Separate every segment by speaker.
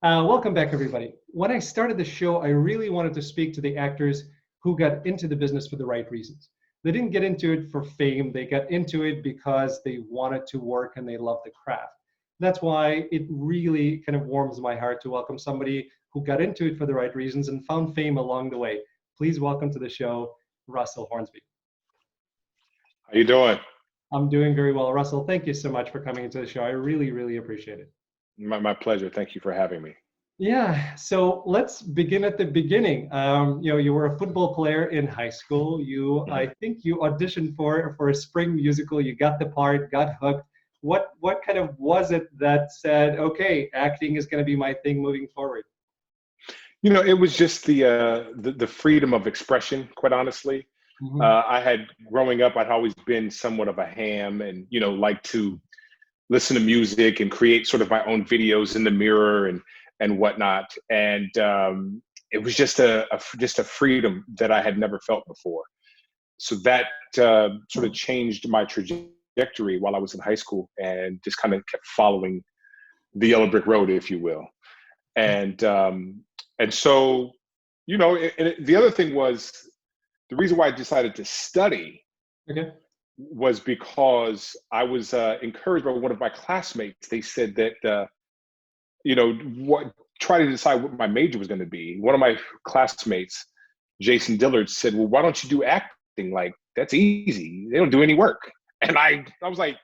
Speaker 1: Welcome back, everybody. When I started the show, I really wanted to speak to the actors who got into the business for the right reasons. They didn't get into it for fame. They got into it because they wanted to work and they love the craft. That's why it really kind of warms my heart to welcome somebody who got into it for the right reasons and found fame along the way. Please welcome to the show, Russell Hornsby.
Speaker 2: How you doing?
Speaker 1: I'm doing very well. Russell, thank you so much for coming into the show. I really, really appreciate it.
Speaker 2: My pleasure. Thank you for having me.
Speaker 1: Yeah, so let's begin at the beginning. You were a football player in high school. I think you auditioned for a spring musical. You got the part, got hooked. What kind of was it that said, okay, acting is going to be my thing moving forward?
Speaker 2: It was just the freedom of expression, quite honestly.
Speaker 1: Mhm.
Speaker 2: I had growing up, I'd always been somewhat of a ham and, like to listen to music and create sort of my own videos in the mirror and whatnot. And it was just a freedom that I had never felt before. So that sort of changed my trajectory while I was in high school and just kind of kept following the yellow brick road, if you will. And so, the other thing was the reason why I decided to study
Speaker 1: Okay.
Speaker 2: was because I was encouraged by one of my classmates. They said that, try to decide what my major was going to be. One of my classmates, Jason Dillard, said, well, why don't you do acting? Like, that's easy. They don't do any work. And I was like,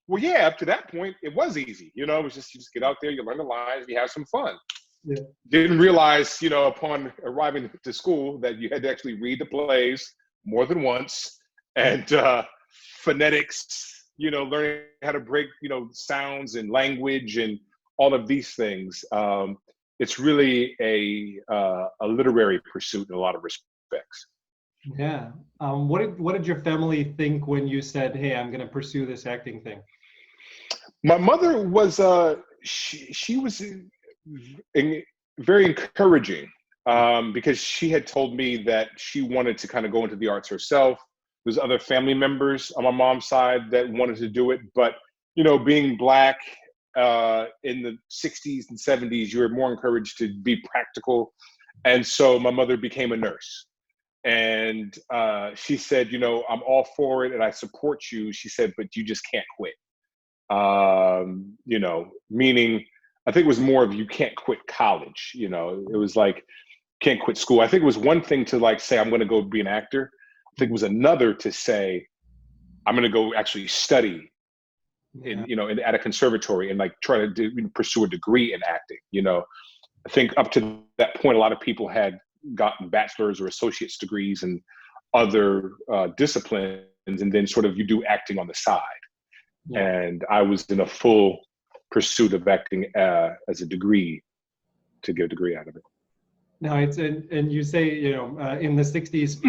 Speaker 2: well, yeah, up to that point, it was easy. It was just, you just get out there, you learn the lines, you have some fun.
Speaker 1: Yeah.
Speaker 2: Didn't realize, upon arriving to school that you had to actually read the plays more than once and phonetics, learning how to break, sounds and language and all of these things. It's really a literary pursuit in a lot of respects.
Speaker 1: Yeah. What did your family think when you said, hey, I'm going to pursue this acting thing?
Speaker 2: My mother was, she was very encouraging because she had told me that she wanted to kind of go into the arts herself. There's other family members on my mom's side that wanted to do it, but being Black in the 60s and 70s, you were more encouraged to be practical. And so my mother became a nurse. And she said, I'm all for it and I support you. She said, but you just can't quit. Meaning, I think it was more of you can't quit college. It was like, can't quit school. I think it was one thing to like say, I'm going to go be an actor. I think it was another to say, I'm going to go actually study at a conservatory and like try to pursue a degree in acting. I think up to that point, a lot of people had gotten bachelor's or associate's degrees and other disciplines, and then sort of you do acting on the side. Yeah. And I was in a full pursuit of acting as a degree to get a degree out of it.
Speaker 1: No, and you say in the 60s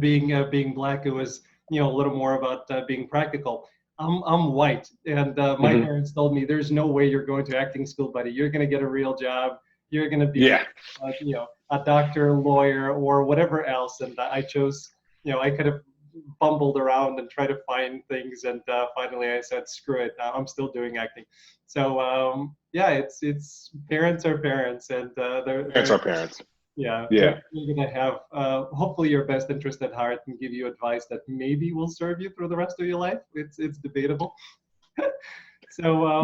Speaker 1: being Black, it was a little more about being practical. I'm white, and my parents told me there's no way you're going to acting school, buddy. You're going to get a real job. You're going to be a doctor, lawyer, or whatever else. And I chose I could have bumbled around and tried to find things, and finally I said, screw it, I'm still doing acting. So it's parents are parents, and
Speaker 2: parents are parents.
Speaker 1: Yeah. They're gonna have hopefully your best interest at heart and give you advice that maybe will serve you through the rest of your life. It's debatable. So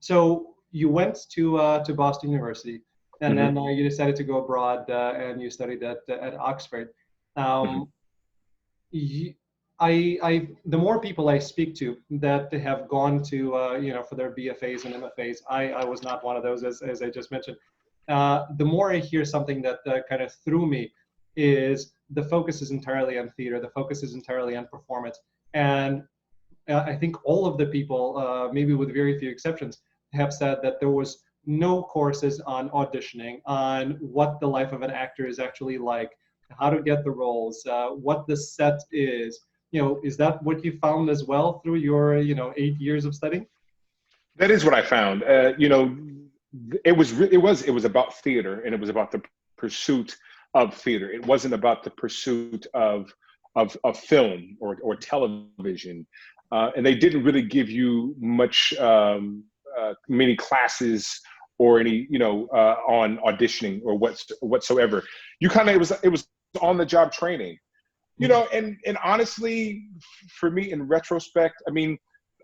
Speaker 1: so you went to Boston University, and then you decided to go abroad and you studied at Oxford. The more people I speak to that have gone to for their BFAs and MFAs, I was not one of those, as I just mentioned. The more I hear something that kind of threw me is the focus is entirely on theater, the focus is entirely on performance, and I think all of the people, maybe with very few exceptions, have said that there was no courses on auditioning, on what the life of an actor is actually like, how to get the roles, what the set is. Is that what you found as well through your 8 years of studying?
Speaker 2: That is what I found. It was about theater, and it was about the pursuit of theater. It wasn't about the pursuit of film or television, and they didn't really give you much many classes or any, on auditioning or whatsoever. You kind of, it was on the job training, and honestly, for me, in retrospect, I mean,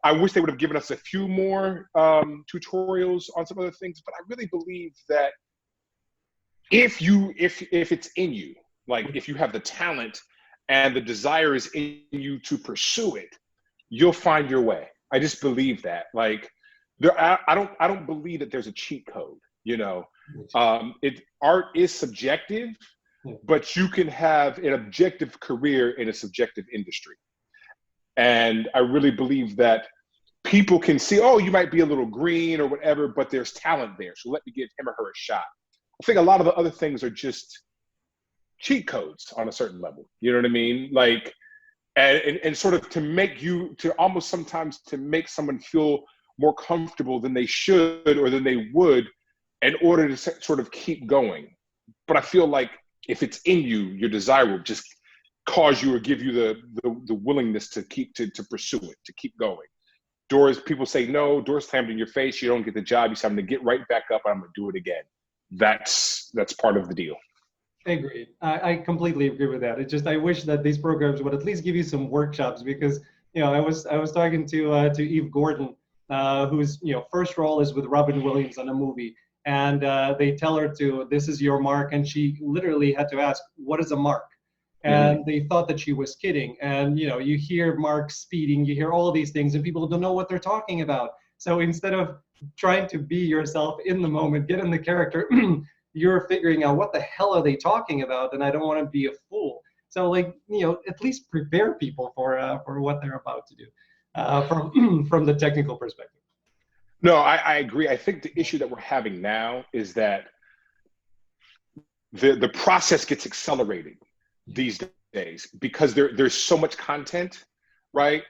Speaker 2: I wish they would have given us a few more tutorials on some other things, but I really believe that if it's in you, like if you have the talent and the desire is in you to pursue it, you'll find your way. I just believe that. Like, I don't believe that there's a cheat code. Art is subjective, but you can have an objective career in a subjective industry. And I really believe that people can see, oh, you might be a little green or whatever, but there's talent there. So let me give him or her a shot. I think a lot of the other things are just cheat codes on a certain level. You know what I mean? Like, and sort of to almost sometimes to make someone feel more comfortable than they should or than they would in order to sort of keep going. But I feel like if it's in you, your desire will just cause you or give you the willingness to pursue it, to keep going. People say no, doors slammed in your face, you don't get the job, you say, I'm gonna get right back up, I'm gonna do it again. That's part of the deal.
Speaker 1: Agreed. I completely agree with that. I wish that these programs would at least give you some workshops, because I was talking to Eve Gordon, whose first role is with Robin Williams on a movie, and they tell her this is your mark, and she literally had to ask, what is a mark? And they thought that she was kidding. And you hear Mark speeding, you hear all these things, and people don't know what they're talking about. So instead of trying to be yourself in the moment, get in the character, you're figuring out what the hell are they talking about, and I don't want to be a fool. So at least prepare people for what they're about to do from the technical perspective.
Speaker 2: No, I agree. I think the issue that we're having now is that the process gets accelerated these days because there's so much content, right?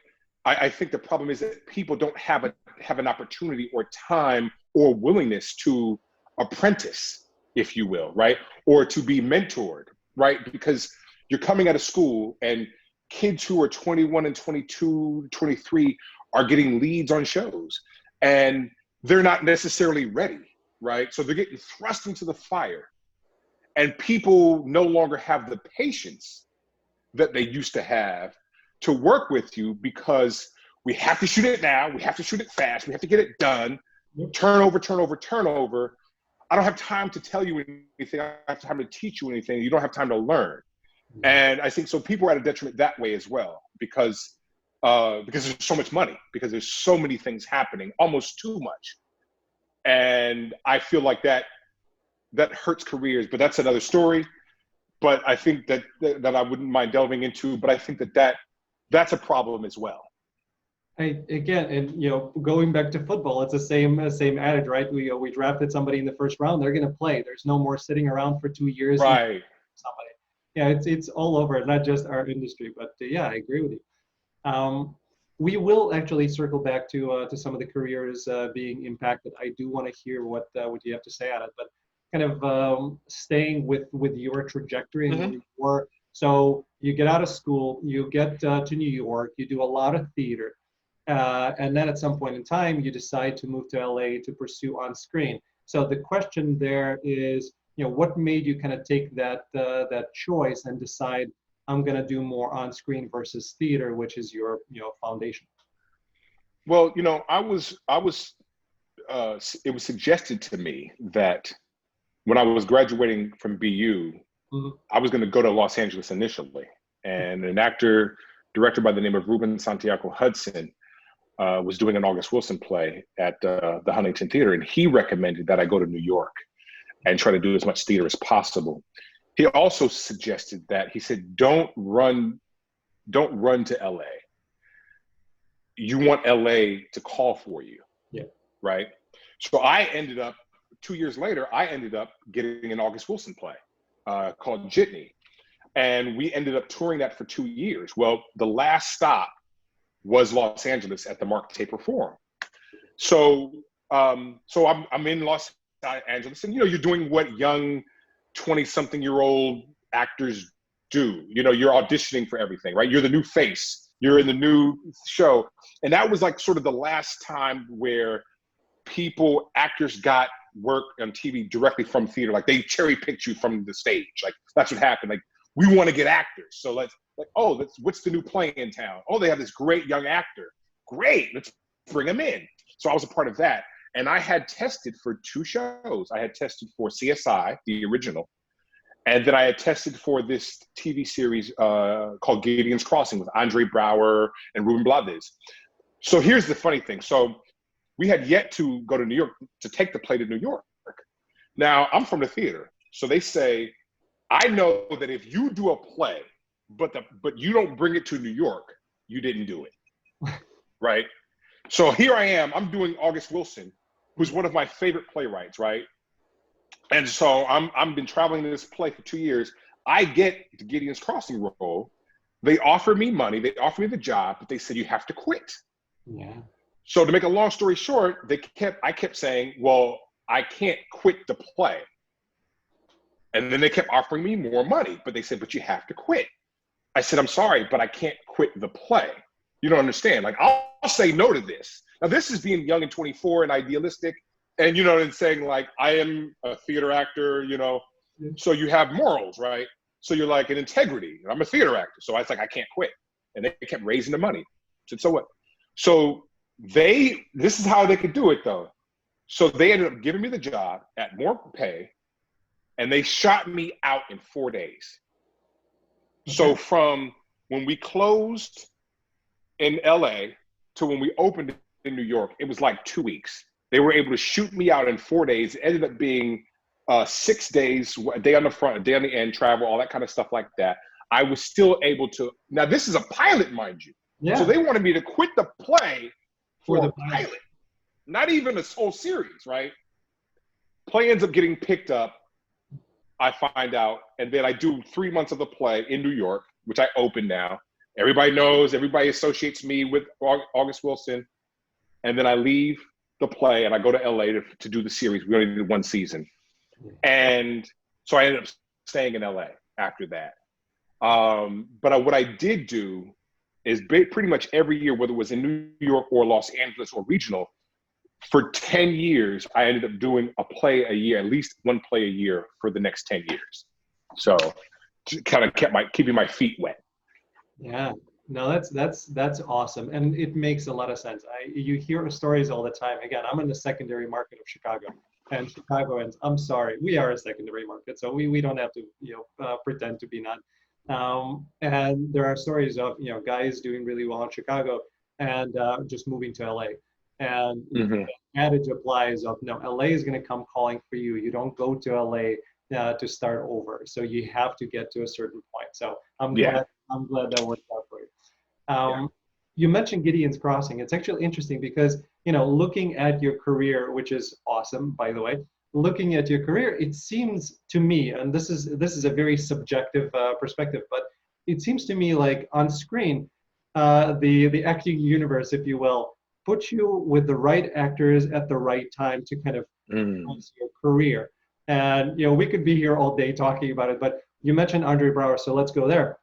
Speaker 2: I think the problem is that people don't have an opportunity or time or willingness to apprentice, if you will, right? Or to be mentored, right? Because you're coming out of school and kids who are 21 and 22, 23 are getting leads on shows and they're not necessarily ready, right? So they're getting thrust into the fire and people no longer have the patience that they used to have to work with you because we have to shoot it now, we have to shoot it fast, we have to get it done, turnover. I don't have time to tell you anything, I have time to teach you anything, you don't have time to learn. And I think so people are at a detriment that way as well because there's so much money, because there's so many things happening, almost too much. And I feel like that hurts careers, but that's another story. But I think that I wouldn't mind delving into, but I think that's a problem as well.
Speaker 1: Going back to football, it's the same adage, right? We drafted somebody in the first round, they're going to play. There's no more sitting around for 2 years.
Speaker 2: Right.
Speaker 1: Somebody. Yeah, it's all over, not just our industry, but yeah, I agree with you. We will actually circle back to some of the careers being impacted. I do want to hear what you have to say on it, but kind of staying with your trajectory and your work. So you get out of school, you get to New York, you do a lot of theater, and then at some point in time, you decide to move to LA to pursue on screen. So the question there is, what made you kind of take that choice and decide I'm going to do more on screen versus theater, which is your foundation?
Speaker 2: Well, it was suggested to me that when I was graduating from BU, I was going to go to Los Angeles initially, and an director by the name of Ruben Santiago Hudson was doing an August Wilson play at the Huntington Theater, and he recommended that I go to New York and try to do as much theater as possible. He also suggested that, he said, don't run to LA. You want LA to call for you.
Speaker 1: Yeah.
Speaker 2: Right? So I ended up, 2 years later, getting an August Wilson play called Jitney. And we ended up touring that for 2 years. Well, the last stop was Los Angeles at the Mark Taper Forum. So I'm in Los Angeles, and you're doing what young 20-something-year-old actors do. You're auditioning for everything, right? You're the new face. You're in the new show. And that was like sort of the last time where actors got work on TV directly from theater. Like they cherry picked you from the stage. Like that's what happened. Like we want to get actors. So what's the new play in town? Oh, they have this great young actor. Great, let's bring him in. So I was a part of that. And I had tested for 2 shows. I had tested for CSI, the original. And then I had tested for this TV series called Gideon's Crossing with Andre Braugher and Ruben Blades. So here's the funny thing. So we had yet to go to New York to take the play to New York. Now, I'm from the theater. So they say, I know that if you do a play, but you don't bring it to New York, you didn't do it. Right? So here I am. I'm doing August Wilson, who's one of my favorite playwrights, right? And so I've been traveling to this play for 2 years. I get the Gideon's Crossing role. They offer me money. They offer me the job, but they said, you have to quit.
Speaker 1: Yeah.
Speaker 2: So to make a long story short, I kept saying, well, I can't quit the play. And then they kept offering me more money, but they said, but you have to quit. I said, I'm sorry, but I can't quit the play. You don't understand. Like, I'll say no to this. Now, this is being young and 24 and idealistic. And, and saying, like, I am a theater actor, so you have morals, right? So you're like an integrity. I'm a theater actor. So I was like, I can't quit. And they kept raising the money. I said, so what? So this is how they could do it, though. So they ended up giving me the job at more pay, and they shot me out in 4 days. Okay. So from when we closed in LA to when we opened in New York, it was like 2 weeks. They were able to shoot me out in 4 days. It ended up being 6 days, a day on the front, a day on the end, travel, all that kind of stuff like that. I was still able to, now this is a pilot, mind you. Yeah. So they wanted me to quit the play for the pilot, not even a whole series, right? Play ends up getting picked up, I find out, and then I do 3 months of the play in New York, which I open now. Everybody knows, everybody associates me with August Wilson. And then I leave the play and I go to LA to do the series. We only did 1 season. And so I ended up staying in LA after that. But what I did do is pretty much every year, whether it was in New York or Los Angeles or regional, for 10 years, I ended up doing a play a year, at least 1 play a year for the next 10 years. So kind of keeping my feet wet.
Speaker 1: Yeah, no, that's awesome. And it makes a lot of sense. You hear stories all the time. Again, I'm in the secondary market of Chicago, and Chicagoans, I'm sorry, we are a secondary market. So we don't have to, pretend to be not. And there are stories of, guys doing really well in Chicago and just moving to LA. And the adage applies of, no, LA is going to come calling for you. You don't go to LA to start over. So you have to get to a certain point. So I'm glad that worked out for you. You mentioned Gideon's Crossing. It's actually interesting because, looking at your career, which is awesome, by the way, looking at your career, it seems to me, and this is a very subjective perspective, but it seems to me like on screen, the acting universe, if you will, put you with the right actors at the right time to kind of advance your career. And, we could be here all day talking about it, but you mentioned Andre Braugher, so let's go there.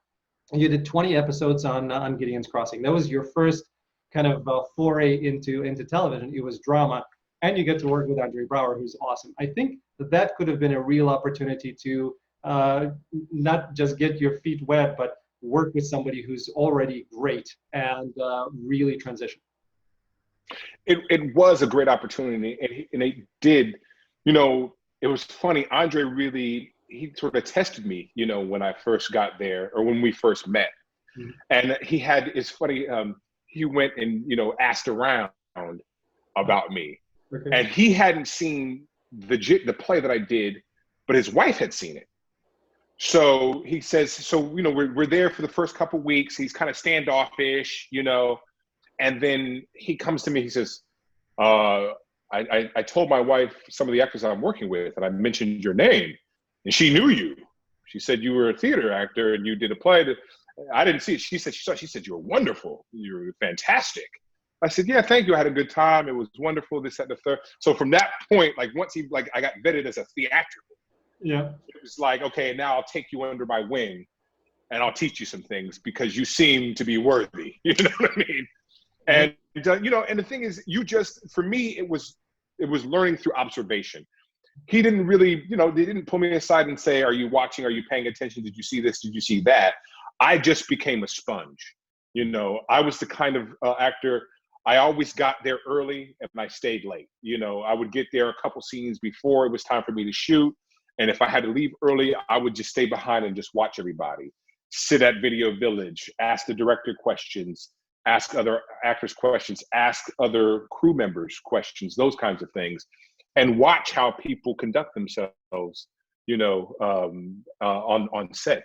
Speaker 1: You did 20 episodes on Gideon's Crossing. That was your first kind of foray into television. It was drama, and you get to work with Andre Braugher, who's awesome. I think that could have been a real opportunity to not just get your feet wet, but work with somebody who's already great and really transition.
Speaker 2: It was a great opportunity, and it did, it was funny. Andre really, he sort of tested me, when I first got there or when we first met. Mm-hmm. And it's funny, he went and, asked around about me. Okay. And he hadn't seen the play that I did, but his wife had seen it. So he says, we're there for the first couple of weeks. He's kind of standoffish, and then he comes to me, he says, I told my wife some of the actors I'm working with, and I mentioned your name, and she knew you. She said you were a theater actor and you did a play. I didn't see it. She said you were wonderful. You were fantastic. I said, yeah, thank you. I had a good time. It was wonderful, this, that, and the third. So from that point, once I got vetted as a theatrical. Yeah. It was like, okay, now I'll take you under my wing and I'll teach you some things because you seem to be worthy. You know what I mean? And, and the thing is, for me, it was it was learning through observation. He didn't really, they didn't pull me aside and say, are you watching? Are you paying attention? Did you see this? Did you see that? I just became a sponge. I was the kind of actor, I always got there early and I stayed late. I would get there a couple scenes before it was time for me to shoot. And if I had to leave early, I would just stay behind and just watch everybody. Sit at Video Village, ask the director questions, ask other actors questions, ask other crew members questions, those kinds of things, and watch how people conduct themselves, on set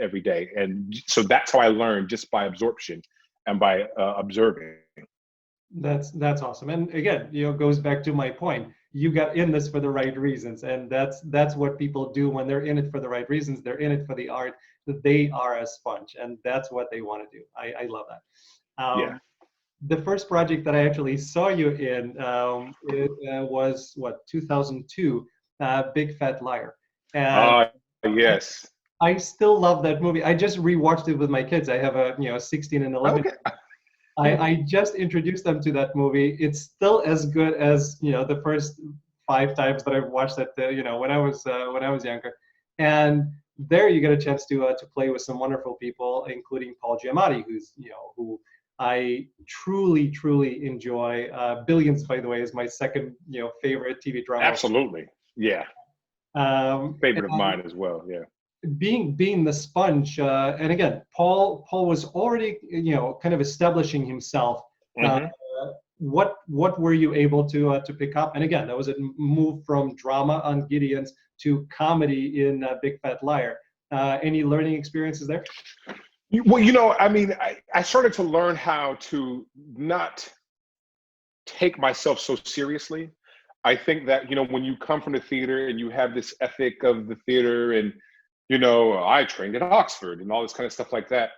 Speaker 2: every day. And so that's how I learned, just by absorption and by observing.
Speaker 1: That's awesome. And again, goes back to my point. You got in this for the right reasons, and that's what people do when they're in it for the right reasons. They're in it for the art. They are a sponge, and that's what they want to do. I love that.
Speaker 2: Yeah.
Speaker 1: The first project that I actually saw you in was 2002, Big Fat Liar. And
Speaker 2: yes.
Speaker 1: I still love that movie. I just rewatched it with my kids. I have a 16 and 11.
Speaker 2: Okay.
Speaker 1: I just introduced them to that movie. It's still as good as the first 5 times that I've watched it. When I was younger, and there you get a chance to play with some wonderful people, including Paul Giamatti, who I truly enjoy. Billions, by the way, is my second favorite TV drama.
Speaker 2: Absolutely, yeah. Favorite of mine as well. Yeah.
Speaker 1: Being the sponge, and again, Paul was already kind of establishing himself. What were you able to pick up? And again, that was a move from drama on Gideon's to comedy in Big Fat Liar. Any learning experiences there?
Speaker 2: Well, I started to learn how to not take myself so seriously. I think that when you come from the theater and you have this ethic of the theater, and I trained at Oxford and all this kind of stuff like that,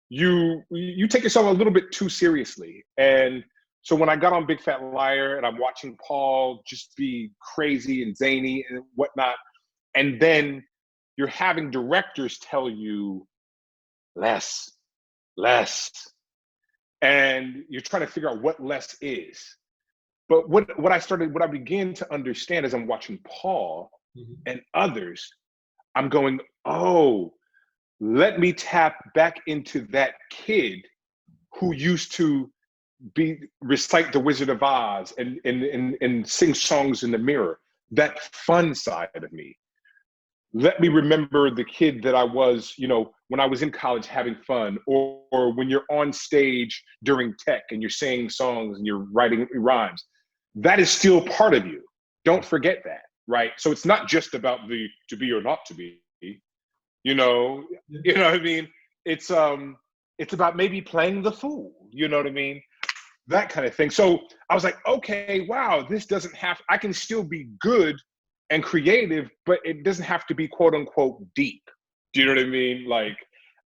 Speaker 2: you take yourself a little bit too seriously. And so when I got on Big Fat Liar and I'm watching Paul just be crazy and zany and whatnot, and then you're having directors tell you less, and you're trying to figure out what less is. But what I began to understand as I'm watching Paul and others, I'm going, oh, let me tap back into that kid who used to recite The Wizard of Oz and sing songs in the mirror, that fun side of me. Let me remember the kid that I was, when I was in college having fun, or when you're on stage during tech and you're singing songs and you're writing rhymes. That is still part of you. Don't forget that, right? So it's not just about the to be or not to be, you know what I mean? It's about maybe playing the fool, you know what I mean? That kind of thing. So I was like, okay, wow, I can still be good and creative, but it doesn't have to be quote unquote deep. Do you know what I mean?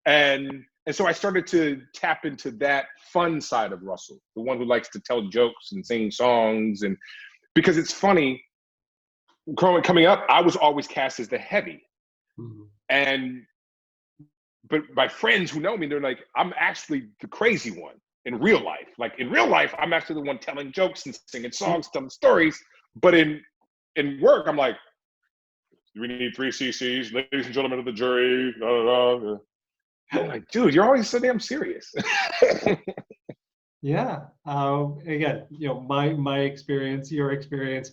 Speaker 2: And so I started to tap into that fun side of Russell, the one who likes to tell jokes and sing songs. And because it's funny, coming up, I was always cast as the heavy. But my friends who know me, they're like, I'm actually the crazy one in real life. Like in real life, I'm actually the one telling jokes and singing songs, telling stories. But in work, I'm like, we need 3 CCs, ladies and gentlemen of the jury. I'm like, dude, you're always so damn serious.
Speaker 1: Yeah. Again, my experience, your experience,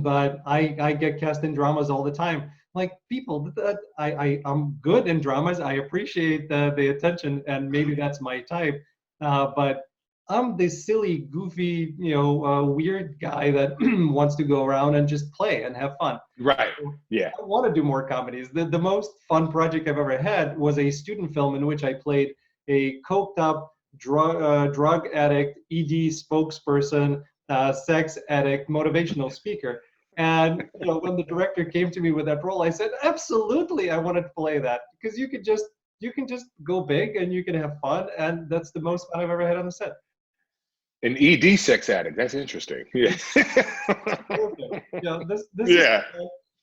Speaker 1: but I get cast in dramas all the time. Like people, I'm good in dramas. I appreciate the attention, and maybe that's my type. But I'm this silly, goofy, weird guy that wants to go around and just play and have fun.
Speaker 2: Right. Yeah.
Speaker 1: I want to do more comedies. The most fun project I've ever had was a student film in which I played a coked up drug addict, ED spokesperson, sex addict, motivational speaker. And when the director came to me with that role, I said, absolutely, I want to play that, because you can just go big and you can have fun, and that's the most fun I've ever had on the set. An
Speaker 2: ED sex addict. That's interesting. Yeah.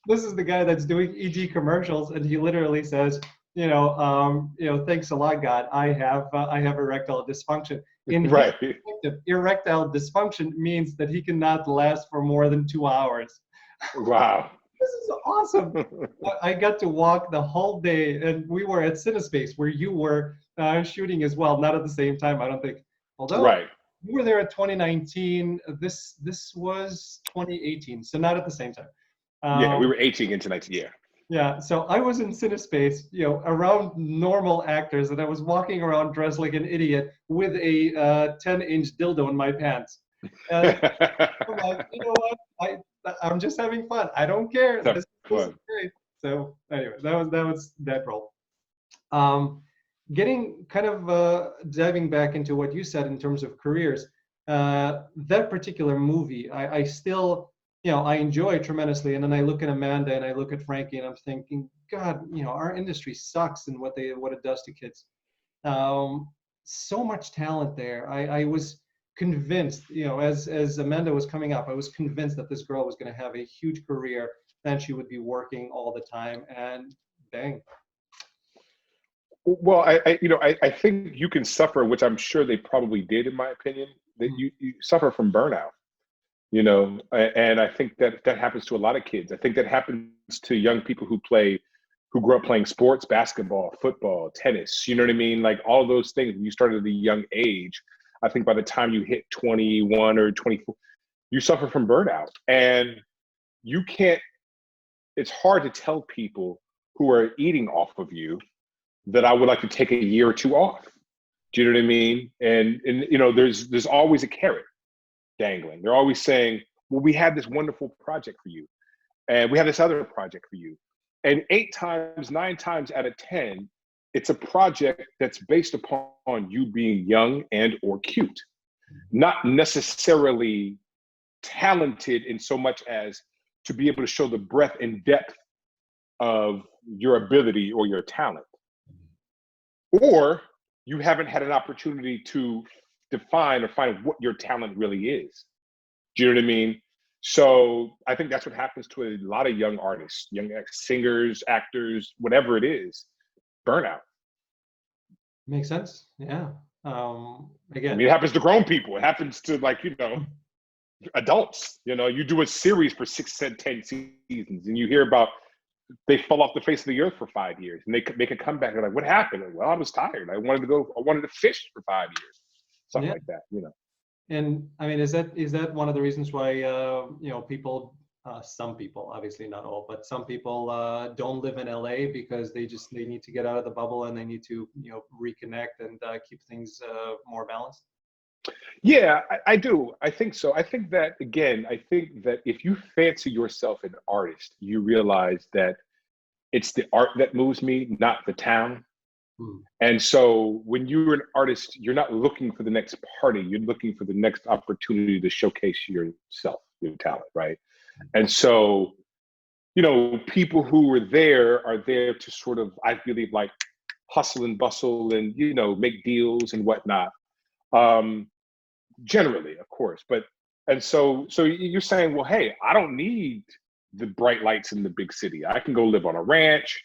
Speaker 1: This is the guy that's doing ED commercials, and he literally says, thanks a lot, God. I have erectile dysfunction. In his
Speaker 2: Right.
Speaker 1: perspective, erectile dysfunction means that he cannot last for more than 2 hours.
Speaker 2: Wow.
Speaker 1: This is awesome. I got to walk the whole day, and we were at CineSpace where you were shooting as well, not at the same time, I don't think. Although
Speaker 2: Right.
Speaker 1: you were there at 2019, this was 2018, so not at the same time.
Speaker 2: Yeah, we
Speaker 1: Um,
Speaker 2: were 18 into 19. Yeah.
Speaker 1: yeah, so I was in CineSpace, around normal actors, and I was walking around dressed like an idiot with a 10-inch dildo in my pants. And I'm like, you know what? I'm just having fun. I don't care.
Speaker 2: Have
Speaker 1: This is
Speaker 2: fun.
Speaker 1: great. So anyway, that was that role. Um, Getting kind of diving back into what you said in terms of careers, that particular movie, I still, I enjoy tremendously. And then I look at Amanda and I look at Frankie and I'm thinking, God, our industry sucks and what it does to kids. Um, so much talent there. I was convinced, as Amanda was coming up, I was convinced that this girl was going to have a huge career and she would be working all the time. And bang.
Speaker 2: Well, I think you can suffer, which I'm sure they probably did, in my opinion, that you suffer from burnout, and I think that happens to a lot of kids. I think that happens to young people who grew up playing sports, basketball, football, tennis, you know what I mean? Like all those things, when you started at a young age, I think by the time you hit 21 or 24, you suffer from burnout. And you can't, it's hard to tell people who are eating off of you that I would like to take a year or two off. Do you know what I mean? And there's always a carrot dangling. They're always saying, well, we had this wonderful project for you, and we have this other project for you. And 8 times, 9 times out of 10, it's a project that's based upon you being young and or cute, not necessarily talented in so much as to be able to show the breadth and depth of your ability or your talent. Or you haven't had an opportunity to define or find what your talent really is. Do you know what I mean? So I think that's what happens to a lot of young artists, young singers, actors, whatever it is, burnout.
Speaker 1: Makes sense. Yeah.
Speaker 2: I
Speaker 1: Again,
Speaker 2: mean, it happens to grown people. It happens to adults. You do a series for 6, 7, 10 seasons and you hear about they fell off the face of the earth for 5 years and they could make a comeback. They're like, what happened? Well, I was tired. I wanted to fish for 5 years. Something
Speaker 1: yeah.
Speaker 2: like that.
Speaker 1: And I mean, is that one of the reasons why people, some people, obviously not all, but some people don't live in LA because they need to get out of the bubble and they need to reconnect and keep things more balanced?
Speaker 2: Yeah, I do. I think so. I think that if you fancy yourself an artist, you realize that it's the art that moves me, not the town. And so when you're an artist, you're not looking for the next party, you're looking for the next opportunity to showcase yourself, your talent, right? And so, people who are there to sort of, I believe, like hustle and bustle and, make deals and whatnot. Generally, of course. And so you're saying, well, hey, I don't need the bright lights in the big city. I can go live on a ranch.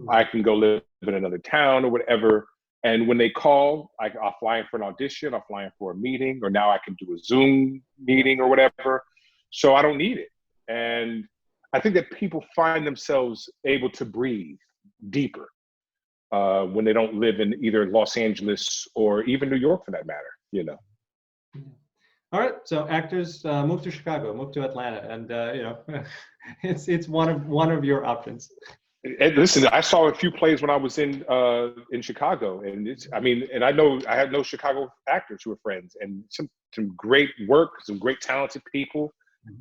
Speaker 2: I can go live in another town or whatever. And when they call, I'll fly in for an audition, I'll fly in for a meeting, or now I can do a Zoom meeting or whatever. So I don't need it. And I think that people find themselves able to breathe deeper when they don't live in either Los Angeles or even New York for that matter.
Speaker 1: All right, so actors move to Chicago, move to Atlanta, and it's one of your options.
Speaker 2: And listen, I saw a few plays when I was in Chicago, and I know I had no Chicago actors who were friends, and some great work, some great talented people,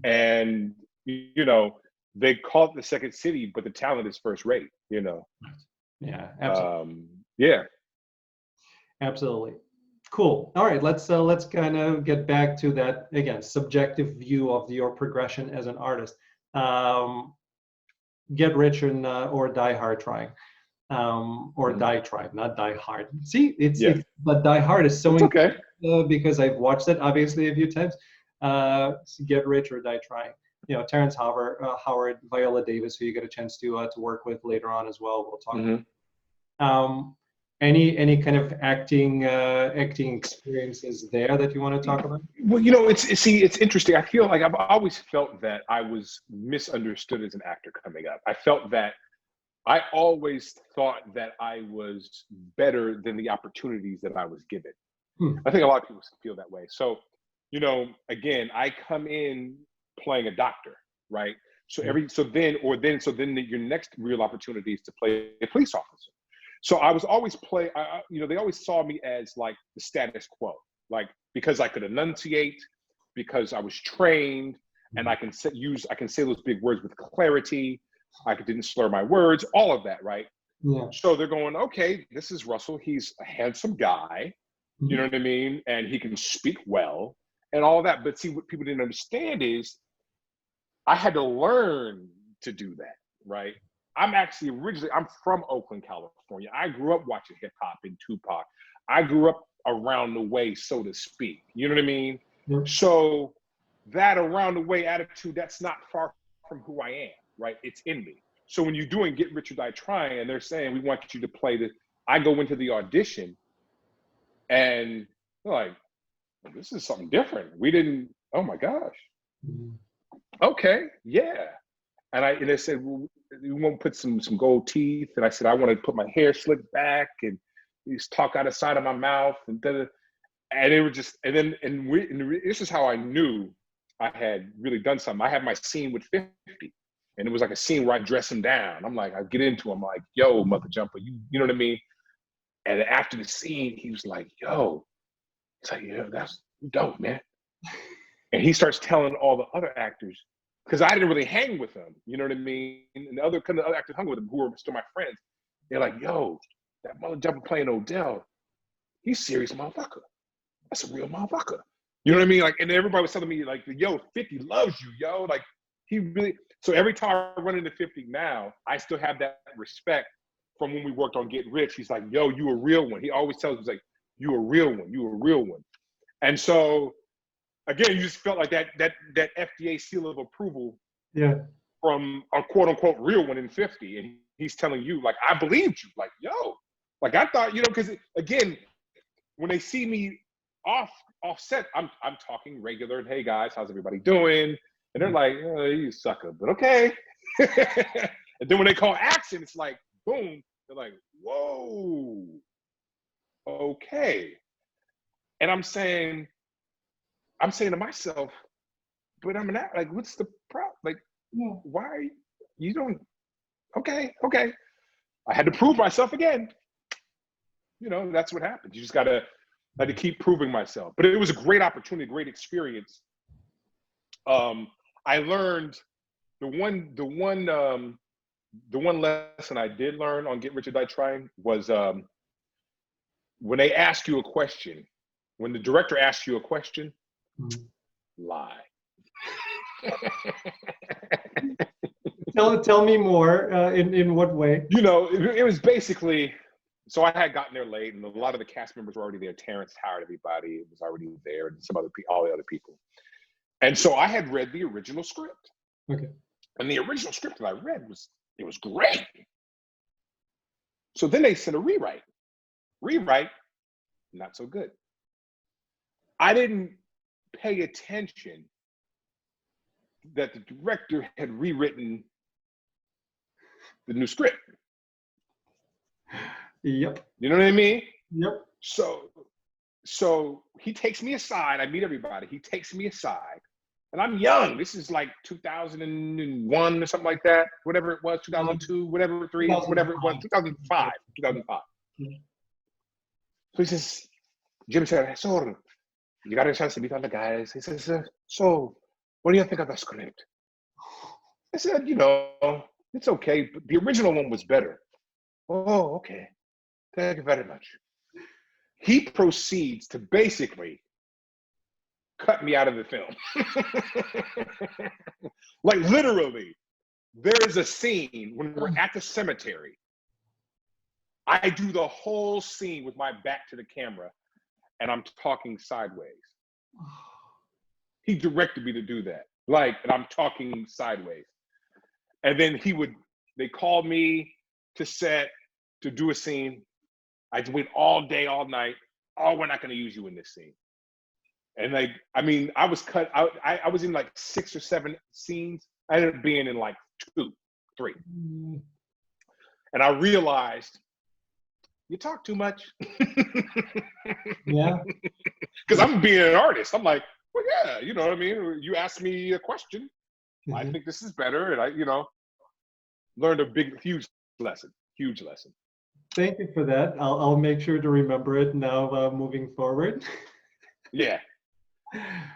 Speaker 2: and they call it the second city, but the talent is first rate.
Speaker 1: Yeah, absolutely.
Speaker 2: Yeah,
Speaker 1: absolutely. Cool. All right, let's kind of get back to that again, subjective view of your progression as an artist. Get rich or die hard trying, or die trying, not die hard. See, but die hard is so
Speaker 2: okay.
Speaker 1: Because I've watched it obviously a few times. Get rich or die trying. Terrence Howard, Viola Davis, who you get a chance to work with later on as well. We'll talk. Any kind of acting experiences there that you want to talk about?
Speaker 2: Well, it's interesting. I feel like I've always felt that I was misunderstood as an actor coming up. I felt that I always thought that I was better than the opportunities that I was given. I think a lot of people feel that way. So, again, I come in playing a doctor, right? So then your next real opportunity is to play a police officer. So I was always they always saw me as like the status quo, like because I could enunciate, because I was trained, and I can say those big words with clarity. I didn't slur my words, all of that, right?
Speaker 1: Yeah.
Speaker 2: So they're going, okay, this is Russell. He's a handsome guy, you know what I mean? And he can speak well and all of that. But see, what people didn't understand is I had to learn to do that, right? I'm from Oakland, California. I grew up watching hip hop and Tupac. I grew up around the way, so to speak. You know what I mean?
Speaker 1: Yep.
Speaker 2: So that around the way attitude, that's not far from who I am, right? It's in me. So when you're doing Get Rich or Die Trying and they're saying, we want you to play this, I go into the audition and they're like, this is something different. Oh my gosh. Okay, yeah. And they said, well, you want to put some gold teeth? And I said, I want to put my hair slicked back and just talk out the side of my mouth. And it was just, and this is how I knew I had really done something. I had my scene with 50. And it was like a scene where I dress him down. I'm like, I get into him like, yo, mother jumper, you know what I mean? And after the scene, he was like, yo, it's like, yeah, that's dope, man. And he starts telling all the other actors, because I didn't really hang with them, you know what I mean? And the other actors hung with him, who were still my friends. They're like, yo, that mother jumper playing Odell, he's a serious motherfucker. That's a real motherfucker. You know what I mean? Like, and everybody was telling me, like, yo, 50 loves you, yo. Like, he really, so every time I run into 50 now, I still have that respect from when we worked on Get Rich. He's like, yo, you a real one. He always tells me, he's like, you a real one, you a real one. And so, again, you just felt like that FDA seal of approval from a quote unquote real one in 50. And he's telling you, like, I believed you. Like, yo, like I thought, because again, when they see me offset, I'm talking regular, and hey guys, how's everybody doing? And they're like, oh, you sucker, but okay. And then when they call action, it's like, boom, they're like, whoa, okay. And I'm saying to myself, but I'm not, like, what's the problem? Like, why you don't, okay. I had to prove myself again. That's what happens. You just I had to keep proving myself. But it was a great opportunity, great experience. I learned the one lesson I did learn on Get Rich or Die Trying was when they ask you a question, when the director asks you a question, lie.
Speaker 1: Tell me more. In what way?
Speaker 2: It was basically, so I had gotten there late, and a lot of the cast members were already there. Terrence hired everybody; it was already there, and all the other people. And so I had read the original script.
Speaker 1: Okay.
Speaker 2: And the original script that I read was great. So then they sent a rewrite. Rewrite, not so good. I didn't pay attention that the director had rewritten the new script.
Speaker 1: Yep.
Speaker 2: You know what I mean?
Speaker 1: Yep.
Speaker 2: So he takes me aside. I meet everybody. He takes me aside. And I'm young. This is like 2001 or something like that. Whatever it was, 2002, whatever, 3, whatever it was, 2005. So he says, Jim said, so you got a chance to meet all the guys. He says, so what do you think of the script? I said, it's okay, but the original one was better. Oh, okay. Thank you very much. He proceeds to basically cut me out of the film. Like literally, there is a scene when we're at the cemetery. I do the whole scene with my back to the camera and I'm talking sideways. He directed me to do that. And I'm talking sideways. And then they called me to set to do a scene. I'd wait all day, all night. Oh, we're not going to use you in this scene. And like, I mean, I was cut out. I was in like 6 or 7 scenes. I ended up being in like 2, 3. And I realized, you talk too much.
Speaker 1: Yeah.
Speaker 2: Because I'm being an artist. I'm like, well, yeah, you know what I mean? You asked me a question. I think this is better. And I, learned a huge lesson.
Speaker 1: Thank you for that. I'll make sure to remember it now moving forward.
Speaker 2: Yeah.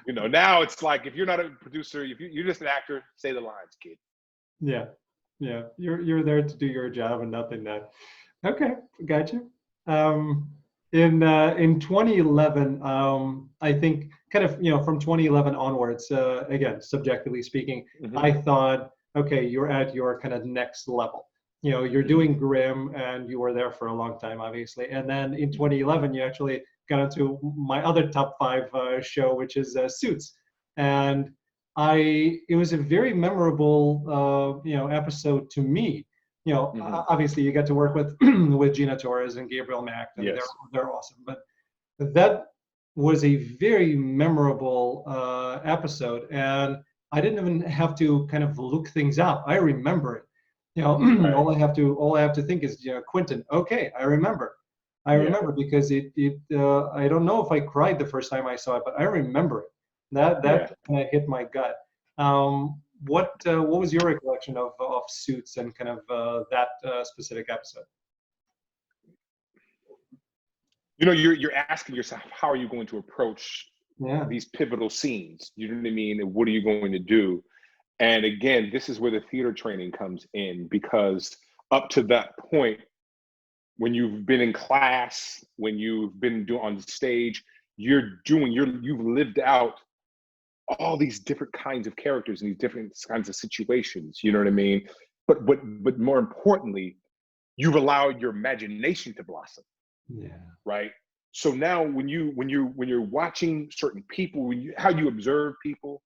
Speaker 2: Now it's like, if you're not a producer, if you're just an actor, say the lines, kid.
Speaker 1: Yeah. You're there to do your job and nothing that. Okay, gotcha. In 2011, I think kind of from 2011 onwards, again, subjectively speaking, I thought, okay, you're at your kind of next level. You're doing Grimm, and you were there for a long time, obviously. And then in 2011, you actually got into my other top 5 show, which is Suits, and it was a very memorable episode to me. Obviously you got to work with with Gina Torres and Gabriel Macht, and
Speaker 2: Yes.
Speaker 1: they're awesome. But that was a very memorable episode, and I didn't even have to kind of look things up. I remember it.
Speaker 2: Right.
Speaker 1: all I have to think is, Quentin. Okay, I remember. I remember because I don't know if I cried the first time I saw it, but I remember it. That kind of hit my gut. What was your recollection of Suits and kind of that specific episode?
Speaker 2: You're asking yourself, how are you going to approach
Speaker 1: Yeah.
Speaker 2: these pivotal scenes? You know what I mean? And what are you going to do? And again, this is where the theater training comes in, because up to that point, when you've been in class, when you've been on the stage, you've lived out all these different kinds of characters and these different kinds of situations. You know what I mean? But more importantly, you've allowed your imagination to blossom.
Speaker 1: Yeah.
Speaker 2: Right. So now when you're watching certain people, how you observe people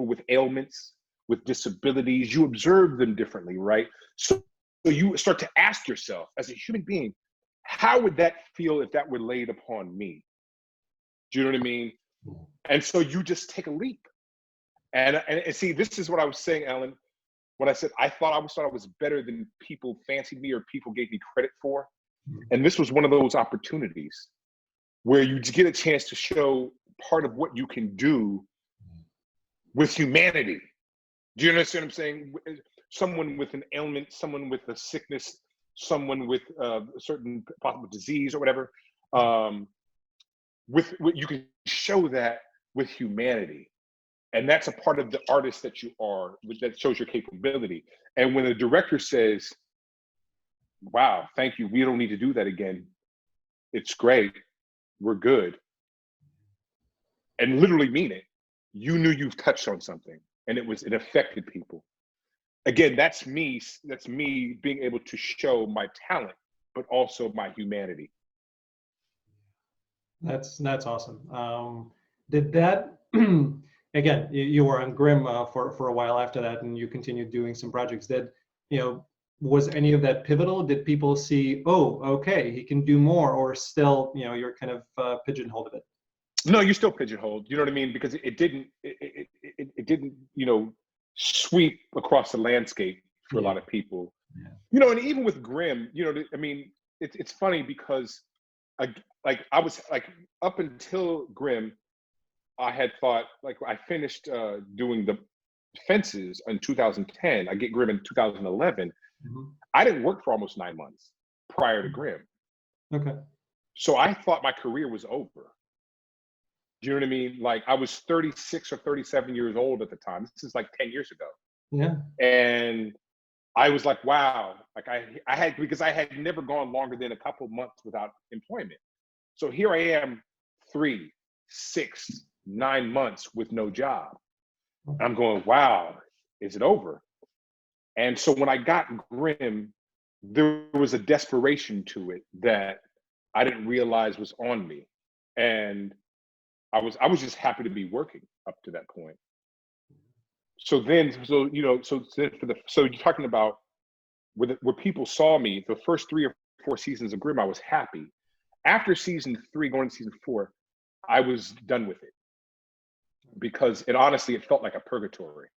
Speaker 2: with ailments, with disabilities, you observe them differently, right? So you start to ask yourself, as a human being, how would that feel if that were laid upon me? Do you know what I mean? And so you just take a leap. And see, this is what I was saying, Alan, when I said I thought I was better than people fancied me or people gave me credit for. And this was one of those opportunities where you get a chance to show part of what you can do with humanity. Do you understand what I'm saying? Someone with an ailment, someone with a sickness, someone with a certain possible disease or whatever. You can show that with humanity. And that's a part of the artist that you are, that shows your capability. And when the director says, wow, thank you, we don't need to do that again, it's great, we're good, and literally mean it, you knew you've touched on something, and it affected people. Again, that's me being able to show my talent, but also my humanity.
Speaker 1: That's awesome. Did that again? You were on Grimm for a while after that, and you continued doing some projects. Was any of that pivotal? Did people see, oh, okay, he can do more, or still, you're kind of pigeonholed a bit?
Speaker 2: No, you're still pigeonholed. You know what I mean? Because it didn't, sweep across the landscape for a lot of people. Yeah. And even with Grimm, I mean, it's funny because I was like, up until Grimm, I had thought, like, I finished doing the Fences in 2010. I get Grimm in 2011. I didn't work for almost 9 months prior to Grimm.
Speaker 1: Okay.
Speaker 2: So I thought my career was over. Do you know what I mean? Like, I was 36 or 37 years old at the time. This is like 10 years ago.
Speaker 1: Yeah.
Speaker 2: And I was like, wow. Like because I had never gone longer than a couple months without employment. So here I am, 3, 6, 9 months with no job. And I'm going, wow, is it over? And so when I got Grimm, there was a desperation to it that I didn't realize was on me. And I was just happy to be working up to that point. So you're talking about where people saw me, the first 3 or 4 seasons of Grimm, I was happy. After season 3, going to season 4, I was done with it because it felt like a purgatory.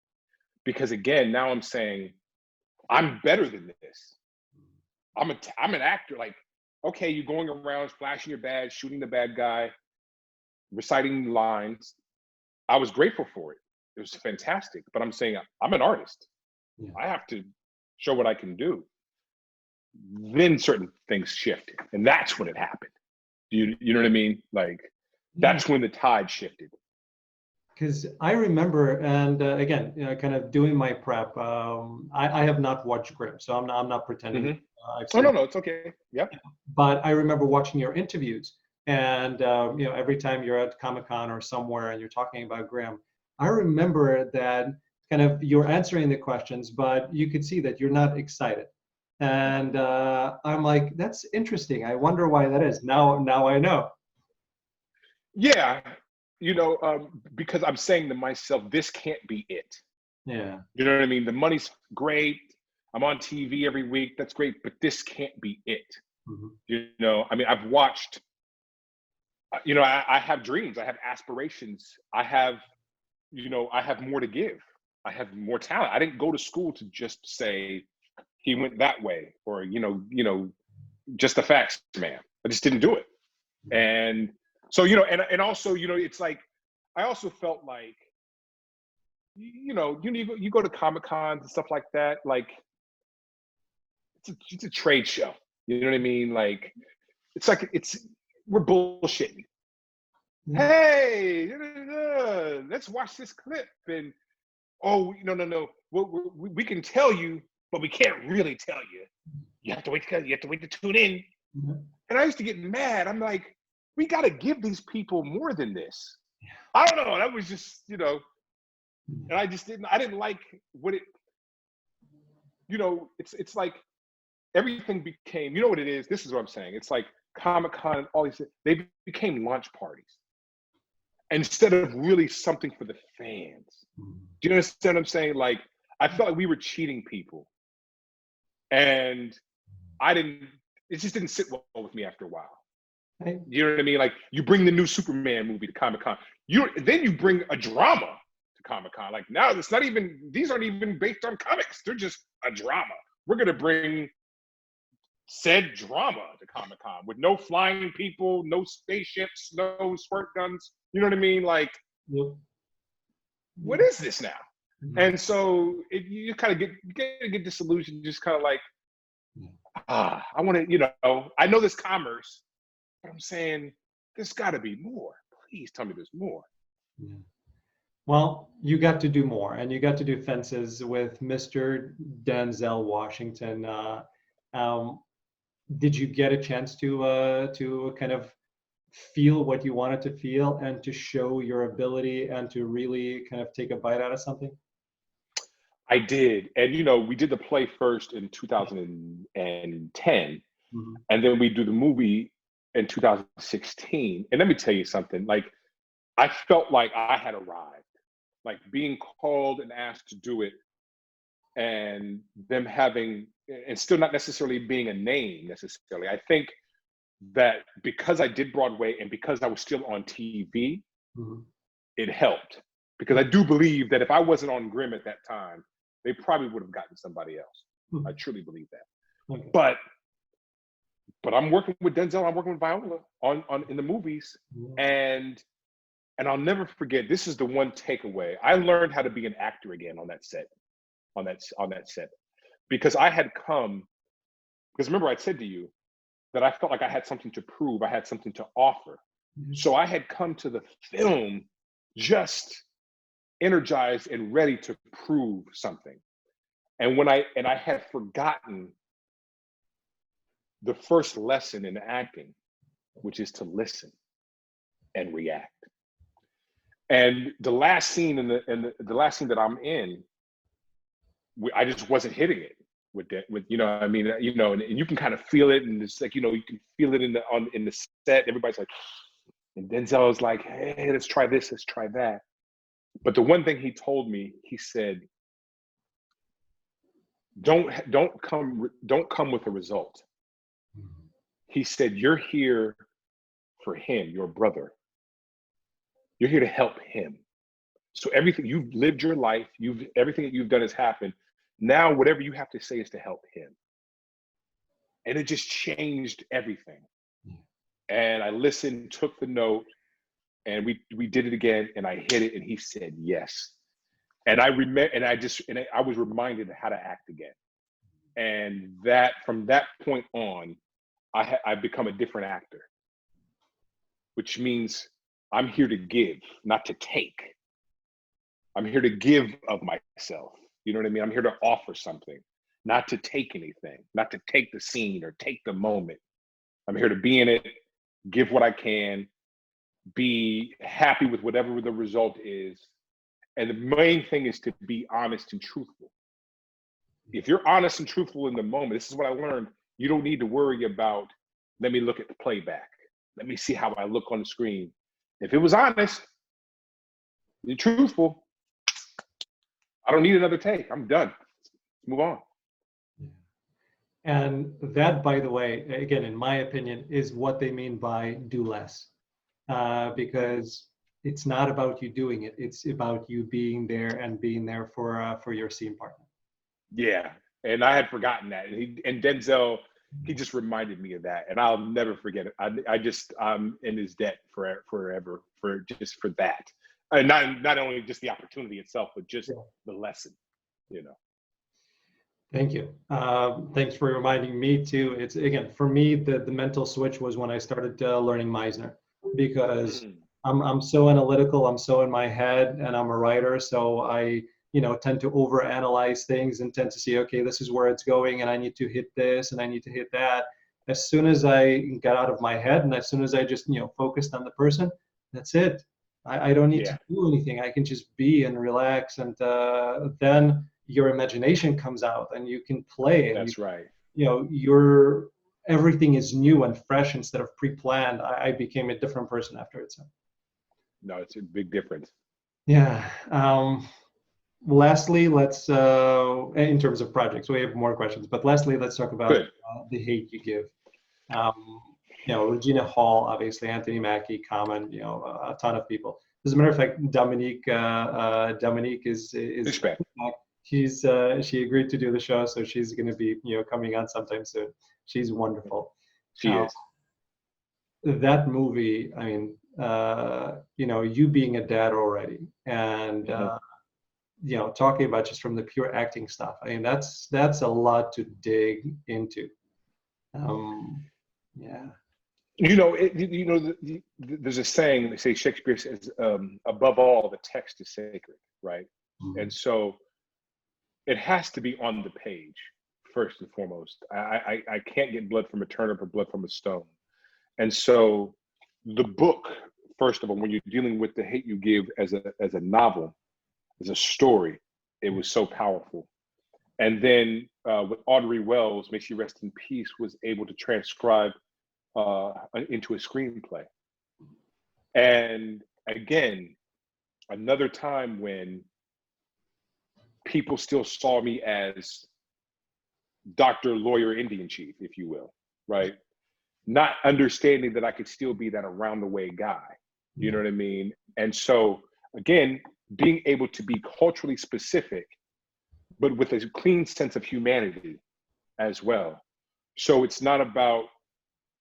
Speaker 2: Because again, now I'm saying, I'm better than this. I'm an actor. Like, okay, you're going around flashing your badge, shooting the bad guy, reciting lines. I was grateful for it. It was fantastic. But I'm saying I'm an artist.
Speaker 1: Yeah.
Speaker 2: I have to show what I can do. Then certain things shifted, and that's when it happened. You know what I mean? Like, that's when the tide shifted.
Speaker 1: Because I remember, and again, kind of doing my prep. I have not watched Grimm, so I'm not pretending.
Speaker 2: Mm-hmm.
Speaker 1: I've
Speaker 2: Oh
Speaker 1: seen
Speaker 2: no, it's okay. Yep.
Speaker 1: But I remember watching your interviews, and every time you're at Comic-Con or somewhere and you're talking about Grimm, I remember that kind of you're answering the questions, but you could see that you're not excited. And I'm like, that's interesting. I wonder why that is. Now I know.
Speaker 2: Yeah, because I'm saying to myself, this can't be it.
Speaker 1: Yeah.
Speaker 2: You know what I mean? The money's great. I'm on TV every week. That's great, but this can't be it.
Speaker 1: Mm-hmm.
Speaker 2: I mean, I've watched. I have dreams. I have aspirations. I have more to give. I have more talent. I didn't go to school to just say he went that way, or just a facts man. I just didn't do it. And so and also it's like I also felt like you go to Comic-Cons and stuff like that. Like it's a trade show. You know what I mean? Like we're bullshitting. Hey, let's watch this clip. And no. We can tell you, but we can't really tell you. You have to wait to tune in.
Speaker 1: Mm-hmm.
Speaker 2: And I used to get mad. I'm like, we got to give these people more than this. I don't know. That was just, and I didn't like what it, it's like everything became, you know what it is? This is what I'm saying. It's like Comic-Con and all these, they became launch parties instead of really something for the fans. Do you understand what I'm saying? Like, I felt like we were cheating people. And it just didn't sit well with me after a while.
Speaker 1: Right.
Speaker 2: You know what I mean? Like, you bring the new Superman movie to Comic-Con. Then you bring a drama to Comic-Con. Like, now these aren't even based on comics. They're just a drama. We're going to bring said drama to Comic-Con with no flying people, no spaceships, no squirt guns. You know what I mean? Like, what is this now? Mm-hmm. And so you kind of get disillusioned, just kind of like, I want to, I know this commerce, but I'm saying there's got to be more. Please tell me there's more.
Speaker 1: Yeah. Well, you got to do more, and you got to do Fences with Mr. Denzel Washington. Did you get a chance to kind of feel what you wanted to feel and to show your ability and to really kind of take a bite out of something?
Speaker 2: I did. And, we did the play first in 2010, mm-hmm. and then we do the movie in 2016. And let me tell you something, like, I felt like I had arrived, like being called and asked to do it, and them having, and still not necessarily being a name necessarily. I think that because I did Broadway and because I was still on TV, mm-hmm. it helped. Because I do believe that if I wasn't on Grimm at that time, they probably would have gotten somebody else. Mm-hmm. I truly believe that. Okay. But I'm working with Denzel, I'm working with Viola on in the movies, mm-hmm. and I'll never forget. This is the one takeaway. I learned how to be an actor again on that set, because I had come. Because remember, I said to you that I felt like I had something to prove. I had something to offer. Mm-hmm. So I had come to the film just energized and ready to prove something. And I had forgotten the first lesson in acting, which is to listen and react. And the last scene the last scene that I'm in, I just wasn't hitting it with I mean, and you can kind of feel it, and it's like, you can feel it in the set. Everybody's like, and Denzel was like, hey, let's try this, let's try that. But the one thing he told me, he said, don't come with a result. He said, you're here for him, your brother. You're here to help him. So everything you've lived your life, everything that you've done has happened. Now, whatever you have to say is to help him. And it just changed everything. And I listened, took the note, and we did it again, and I hit it, and he said yes. And I remember, and I was reminded how to act again. And that from that point on, I've become a different actor, which means I'm here to give, not to take. I'm here to give of myself. You know what I mean? I'm here to offer something, not to take anything, not to take the scene or take the moment. I'm here to be in it, give what I can, be happy with whatever the result is. And the main thing is to be honest and truthful. If you're honest and truthful in the moment, this is what I learned. You don't need to worry about, let me look at the playback. Let me see how I look on the screen. If it was honest, you're truthful, I don't need another take. I'm done. Move on.
Speaker 1: And that, by the way, again, in my opinion, is what they mean by do less. Because it's not about you doing it. It's about you being there and being there for your scene partner.
Speaker 2: Yeah. And I had forgotten that. And Denzel, he just reminded me of that. And I'll never forget it. I'm in his debt forever for that. And not only just the opportunity itself, but just the lesson, you know.
Speaker 1: Thank you. Thanks for reminding me too. It's, again, for me, the mental switch was when I started learning Meisner, because I'm so analytical, I'm so in my head, and I'm a writer, so I tend to overanalyze things and tend to see, okay, this is where it's going, and I need to hit this, and I need to hit that. As soon as I got out of my head, and as soon as I just focused on the person, that's it. I don't need to do anything. I can just be and relax, and then your imagination comes out, and you can play. And
Speaker 2: that's right.
Speaker 1: Everything is new and fresh instead of pre-planned. I became a different person after it. So.
Speaker 2: No, it's a big difference.
Speaker 1: Yeah. Lastly, let's, in terms of projects, we have more questions, but lastly, let's talk about the hate you give. Regina Hall, obviously, Anthony Mackie, Common, a ton of people. As a matter of fact, Dominique is she agreed to do the show, so she's going to be coming on sometime soon. She's wonderful.
Speaker 2: She is.
Speaker 1: That movie, I mean, you being a dad already, and talking about just from the pure acting stuff. I mean, that's a lot to dig into. Yeah.
Speaker 2: There's a saying, they say Shakespeare says, above all, the text is sacred, right? Mm-hmm. And so it has to be on the page, first and foremost. I can't get blood from a turnip or blood from a stone. And so the book, first of all, when you're dealing with The Hate You Give as a novel, as a story, it was so powerful. And then with Audrey Wells, may she rest in peace, was able to transcribe into a screenplay. And again, another time when people still saw me as Dr. Lawyer Indian Chief, if you will, right? Not understanding that I could still be that around the way guy. You know what I mean? And so again, being able to be culturally specific, but with a clean sense of humanity as well. So it's not about,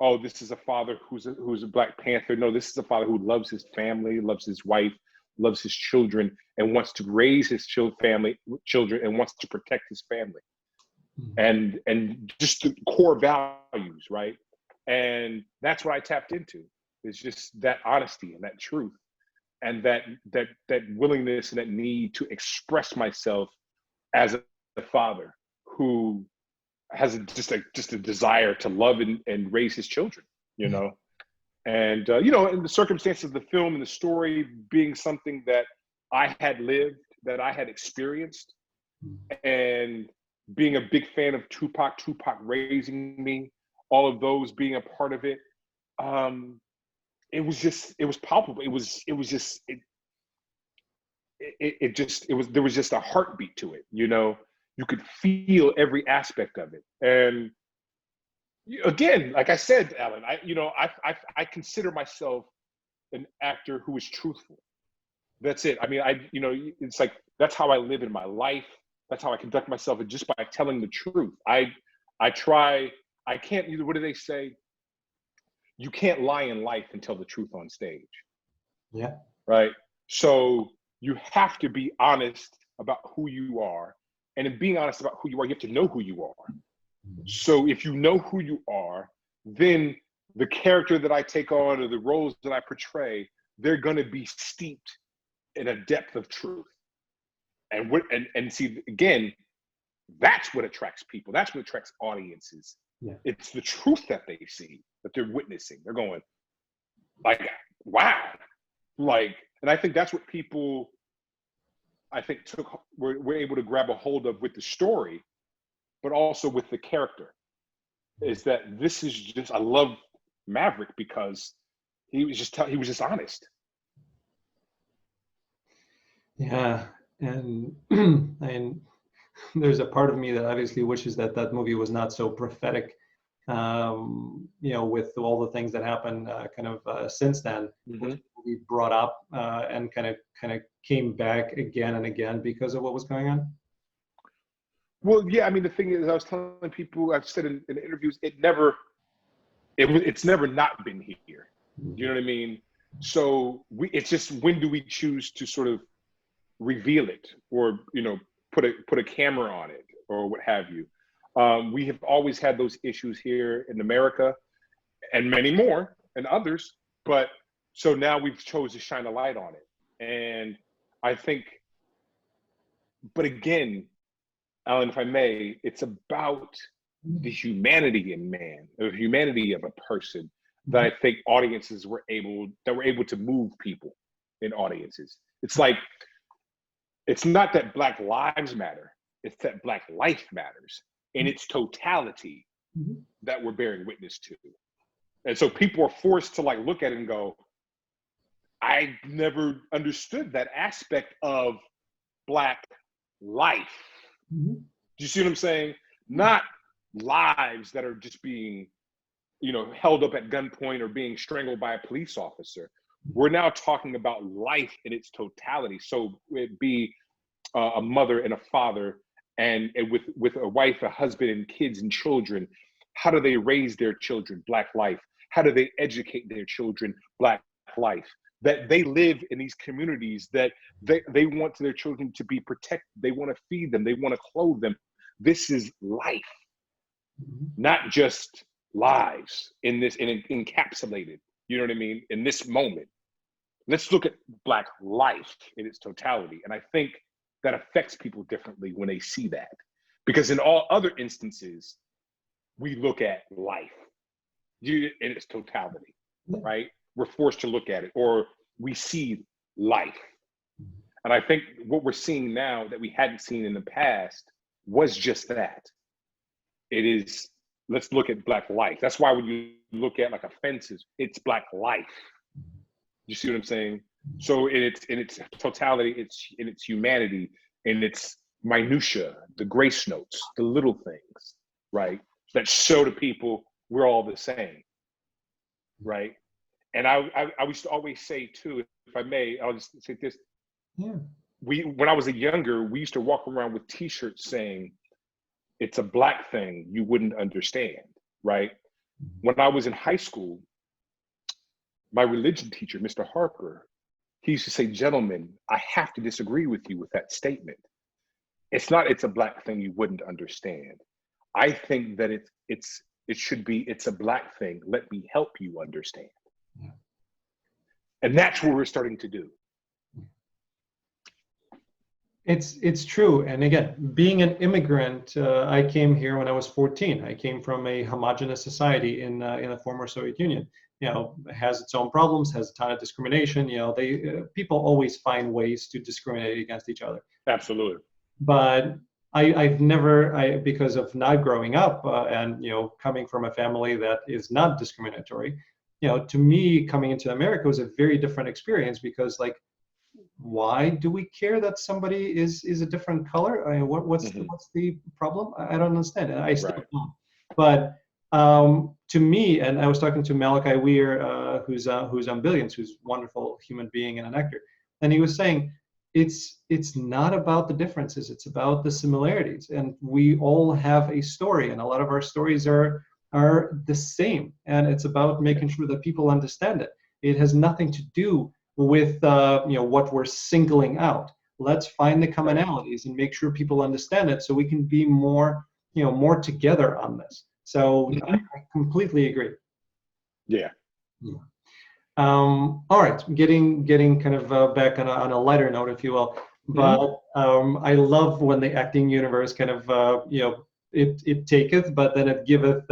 Speaker 2: oh, this is a father who's a Black Panther. No, this is a father who loves his family, loves his wife, loves his children, and wants to raise his children, and wants to protect his family. And just the core values, right? And that's what I tapped into. It's just that honesty and that truth, and that willingness and that need to express myself as a father who has just a desire to love and raise his children, and in the circumstances of the film and the story being something that I had lived, that I had experienced, and being a big fan of Tupac raising me, all of those being a part of it, it was palpable. There was just a heartbeat to it, you could feel every aspect of it. And again, like I said, Alan, I consider myself an actor who is truthful. That's it. I mean, it's like, that's how I live in my life. That's how I conduct myself, and just by telling the truth. I can't either. What do they say? You can't lie in life and tell the truth on stage.
Speaker 1: Yeah.
Speaker 2: Right. So you have to be honest about who you are. And in being honest about who you are, you have to know who you are. So if you know who you are, then the character that I take on, or the roles that I portray, they're going to be steeped in a depth of truth. And see, again, that's what attracts people. That's what attracts audiences.
Speaker 1: Yeah.
Speaker 2: It's the truth that they see, that they're witnessing. They're going like, wow. Like, and I think that's what people, I think, were able to grab a hold of with the story, but also with the character, is that this is just, I love Maverick because he was just honest.
Speaker 1: Yeah. And and there's a part of me that obviously wishes that that movie was not so prophetic, with all the things that happened since then.
Speaker 2: Mm-hmm.
Speaker 1: We brought up and kind of came back again and again because of what was going on.
Speaker 2: Well, yeah, I mean, the thing is, I was telling people, I've said in interviews, it's never not been here. You know what I mean? So it's just, when do we choose to sort of reveal it, or put a camera on it, or what have you? We have always had those issues here in America, and many more and others, but so now we've chosen to shine a light on it. And I think, but again, Alan, if I may, it's about the humanity in man, the humanity of a person, that I think audiences were able to move people in audiences. It's like, it's not that Black lives matter, it's that Black life matters in its totality that we're bearing witness to. And so people are forced to like look at it and go, I never understood that aspect of Black life. Do you see what I'm saying? Not lives that are just being, held up at gunpoint or being strangled by a police officer. We're now talking about life in its totality. So it be a mother and a father, and with a wife, a husband, and kids and children. How do they raise their children? Black life. How do they educate their children? Black life. That they live in these communities, that they want their children to be protected. They want to feed them. They want to clothe them. This is life, not just lives in this, and encapsulated, you know what I mean, in this moment. Let's look at Black life in its totality. And I think that affects people differently when they see that. Because in all other instances, we look at life in its totality, right? We're forced to look at it, or we see life. And I think what we're seeing now that we hadn't seen in the past was just that. It is, let's look at Black life. That's why when you look at like offenses, it's Black life. You see what I'm saying? So in its totality, it's in its humanity, in its minutia, the grace notes, the little things, right? That show to people we're all the same, right? And I used to always say too, if I may, I'll just say this.
Speaker 1: Yeah.
Speaker 2: When I was younger, we used to walk around with T-shirts saying, "It's a Black thing you wouldn't understand," right? When I was in high school, my religion teacher, Mr. Harper, he used to say, "Gentlemen, I have to disagree with you with that statement. It's not, it's a Black thing you wouldn't understand. I think that it should be, it's a Black thing. Let me help you understand." Yeah. And that's what we're starting to do.
Speaker 1: It's true. And again, being an immigrant, I came here when I was 14. I came from a homogenous society in the former Soviet Union. Has its own problems, has a ton of discrimination. People always find ways to discriminate against each other.
Speaker 2: Absolutely.
Speaker 1: But I've never, because of not growing up and coming from a family that is not discriminatory, to me, coming into America was a very different experience, because like why do we care that somebody is a different color? I mean, what's the problem? I don't understand, and I still
Speaker 2: Right.
Speaker 1: don't. But to me, and I was talking to Malachi Weir, who's on Billions, who's a wonderful human being and an actor, and he was saying it's not about the differences, it's about the similarities, and we all have a story, and a lot of our stories are the same, and it's about making sure that people understand it. It has nothing to do with what we're singling out. Let's find the
Speaker 2: Right.
Speaker 1: commonalities and make sure people understand it, so we can be more together on this. So I completely agree.
Speaker 2: Yeah.
Speaker 1: Yeah. All right, getting kind of back on a lighter note, if you will. But I love when the acting universe kind of it taketh, but then it giveth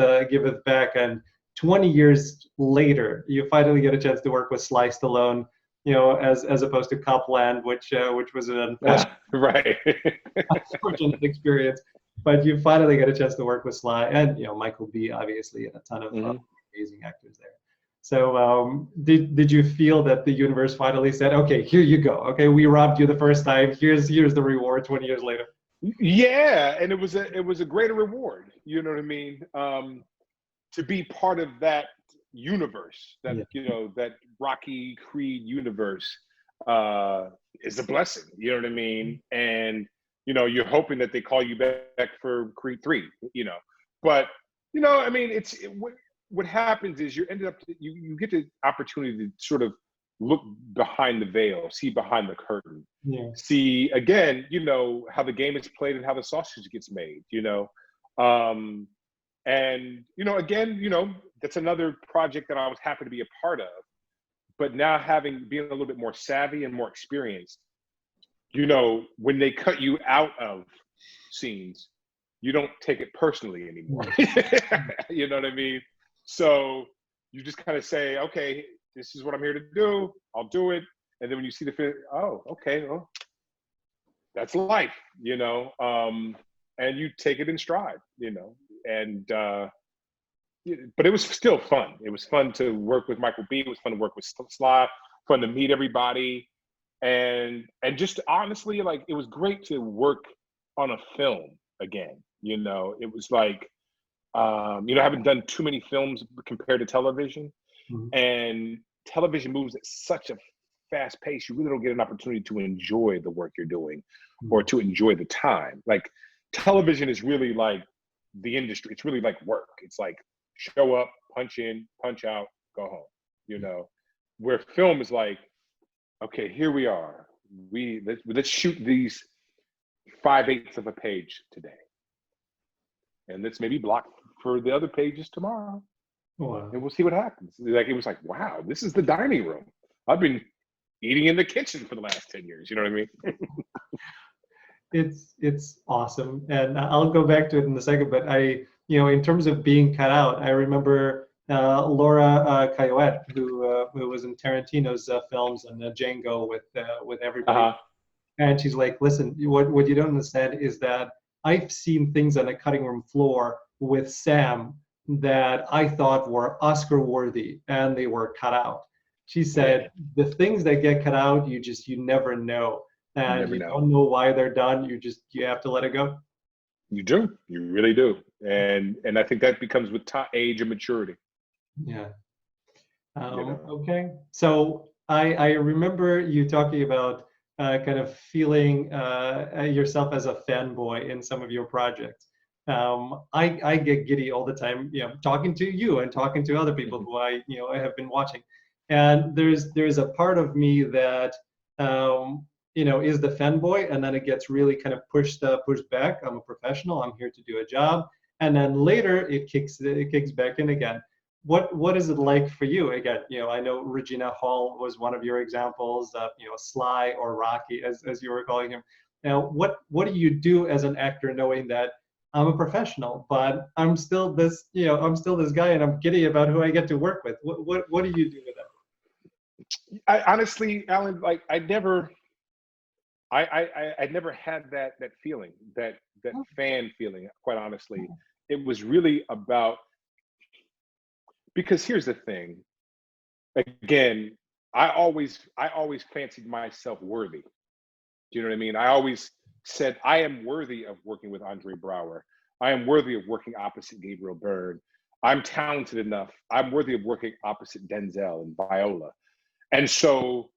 Speaker 1: back. And 20 years later, you finally get a chance to work with Sly Stallone, as opposed to Copland, which was an
Speaker 2: Right.
Speaker 1: unfortunate experience. But you finally get a chance to work with Sly and Michael B. obviously, and a ton of amazing actors there. So did you feel that the universe finally said, okay, here you go. Okay, we robbed you the first time. Here's the reward 20 years later.
Speaker 2: Yeah, and it was a greater reward. You know what I mean? To be part of that universe, that that Rocky Creed universe, is a blessing. You know what I mean? And you're hoping that they call you back for Creed 3. But I mean, what happens is you get the opportunity to sort of look behind the veil, see behind the curtain, see again, how the game is played and how the sausage gets made, and again, that's another project that I was happy to be a part of. But now being a little bit more savvy and more experienced, when they cut you out of scenes, you don't take it personally anymore. You know what I mean? So you just kind of say, okay, this is what I'm here to do. I'll do it. And then when you see the film, oh, okay, well, that's life, and you take it in stride, and but it was still fun. It was fun to work with Michael B. It was fun to work with Sly, fun to meet everybody. And just honestly, like, it was great to work on a film again. It was like, I haven't done too many films compared to television, and television moves at such a fast pace. You really don't get an opportunity to enjoy the work you're doing or to enjoy the time. Like, television is really like the industry. It's really like work. It's like show up, punch in, punch out, go home, where film is like, okay, here we are. Let's shoot these 5/8 of a page today. And let's maybe block for the other pages tomorrow.
Speaker 1: Wow.
Speaker 2: And we'll see what happens. Like, it was like, wow, this is the dining room. I've been eating in the kitchen for the last 10 years. You know what I mean?
Speaker 1: It's awesome. And I'll go back to it in a second, but in terms of being cut out, I remember Laura Coyote, who was in Tarantino's films and Django with everybody. And she's like, listen, what you don't understand is that I've seen things on a cutting room floor with Sam that I thought were Oscar worthy, and they were cut out. She said, the things that get cut out, you never know. And you don't know why they're done. You have to let it go.
Speaker 2: You do. You really do. And I think that becomes with age and maturity.
Speaker 1: Yeah. Okay. So I remember you talking about kind of feeling yourself as a fanboy in some of your projects. I get giddy all the time, talking to you and talking to other people who I have been watching. And there's a part of me that is the fanboy, and then it gets really kind of pushed back. I'm a professional. I'm here to do a job, and then later it kicks back in again. What is it like for you? Again, I know Regina Hall was one of your examples of Sly or Rocky, as you were calling him. Now, what do you do as an actor, knowing that I'm a professional, but I'm still this guy, and I'm giddy about who I get to work with? What do you do with that?
Speaker 2: I honestly, Alan, like, I never had that feeling, that fan feeling, quite honestly. It was really about, because here's the thing, again, I always fancied myself worthy. Do you know what I mean? I always said I am worthy of working with Andre Braugher. I am worthy of working opposite Gabriel Byrne. I'm talented enough. I'm worthy of working opposite Denzel and Viola. And so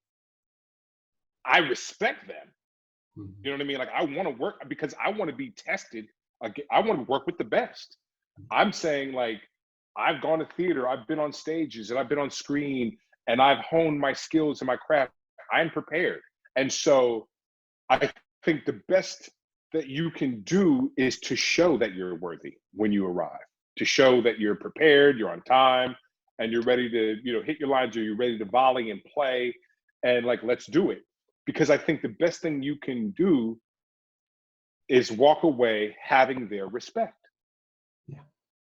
Speaker 2: I respect them. You know what I mean? Like, I want to work because I want to be tested. I want to work with the best. I'm saying, like, I've gone to theater, I've been on stages, and I've been on screen, and I've honed my skills and my craft. I'm prepared. And so I think the best that you can do is to show that you're worthy when you arrive, to show that you're prepared, you're on time, and you're ready to, you know, hit your lines, or you're ready to volley and play, and like, let's do it. Because I think the best thing you can do is walk away having their respect.
Speaker 1: Yeah.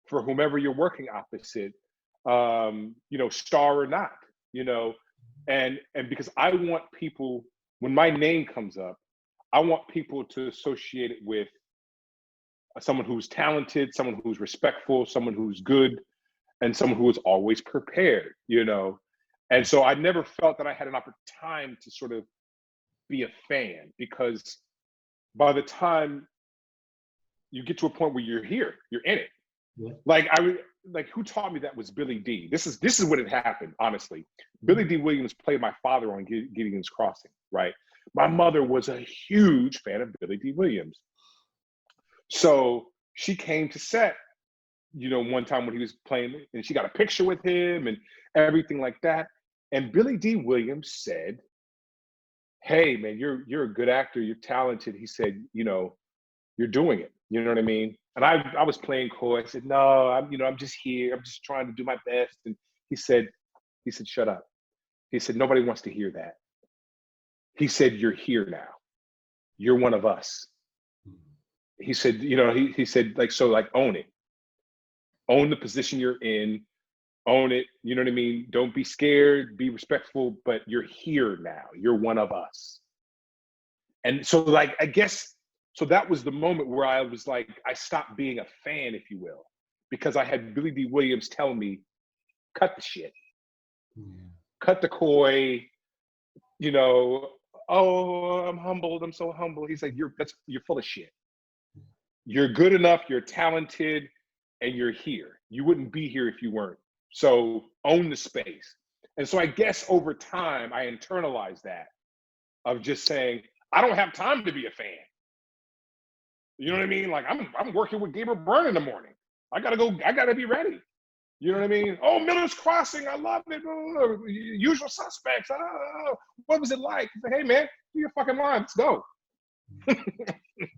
Speaker 2: For whomever you're working opposite, you know, star or not, you know, and because I want people, when my name comes up, I want people to associate it with someone who's talented, someone who's respectful, someone who's good, and someone who is always prepared, you know. And so I never felt that I had an time to sort of be a fan, because by the time you get to a point where you're here, you're in it. Yeah. Like who taught me that was Billy D. This is when it happened, honestly. Billy D. Williams played my father on Gideon's Crossing, right? My mother was a huge fan of Billy D. Williams. So she came to set, you know, one time when he was playing, and she got a picture with him and everything like that. And Billy D. Williams said, "Hey man, you're a good actor, you're talented." He said, "You know, you're doing it." You know what I mean? And I was playing coy. I said, "No, I'm just here. I'm just trying to do my best." And he said, "Shut up." He said, "Nobody wants to hear that." He said, "You're here now. You're one of us." He said, you know, he said, like, so like, own it. Own the position you're in. Own it. You know what I mean? Don't be scared. Be respectful, but you're here now. You're one of us. And so, like, I guess, so that was the moment where I was like, I stopped being a fan, if you will, because I had Billy D. Williams tell me, cut the shit. Yeah. Cut the coy, you know, "Oh, I'm humbled. I'm so humble." He's like, you're full of shit. You're good enough, you're talented, and you're here. You wouldn't be here if you weren't. So own the space. And so I guess over time, I internalized that of just saying, I don't have time to be a fan. You know what I mean? Like, I'm working with Gabriel Byrne in the morning. I gotta be ready. You know what I mean? "Oh, Miller's Crossing, I love it. Usual Suspects. Oh, what was it like?" Like, "Hey man, do your fucking line. Let's go."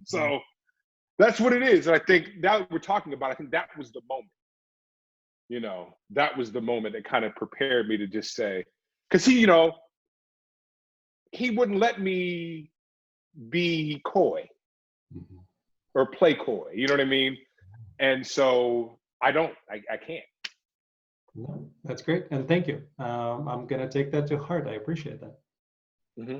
Speaker 2: So that's what it is. And I think that we're talking about, I think that was the moment. You know, that was the moment that kind of prepared me to just say, because he, you know, he wouldn't let me be coy or play coy. You know what I mean? And so I can't.
Speaker 1: No, that's great. And thank you. I'm going to take that to heart. I appreciate that. Mm-hmm.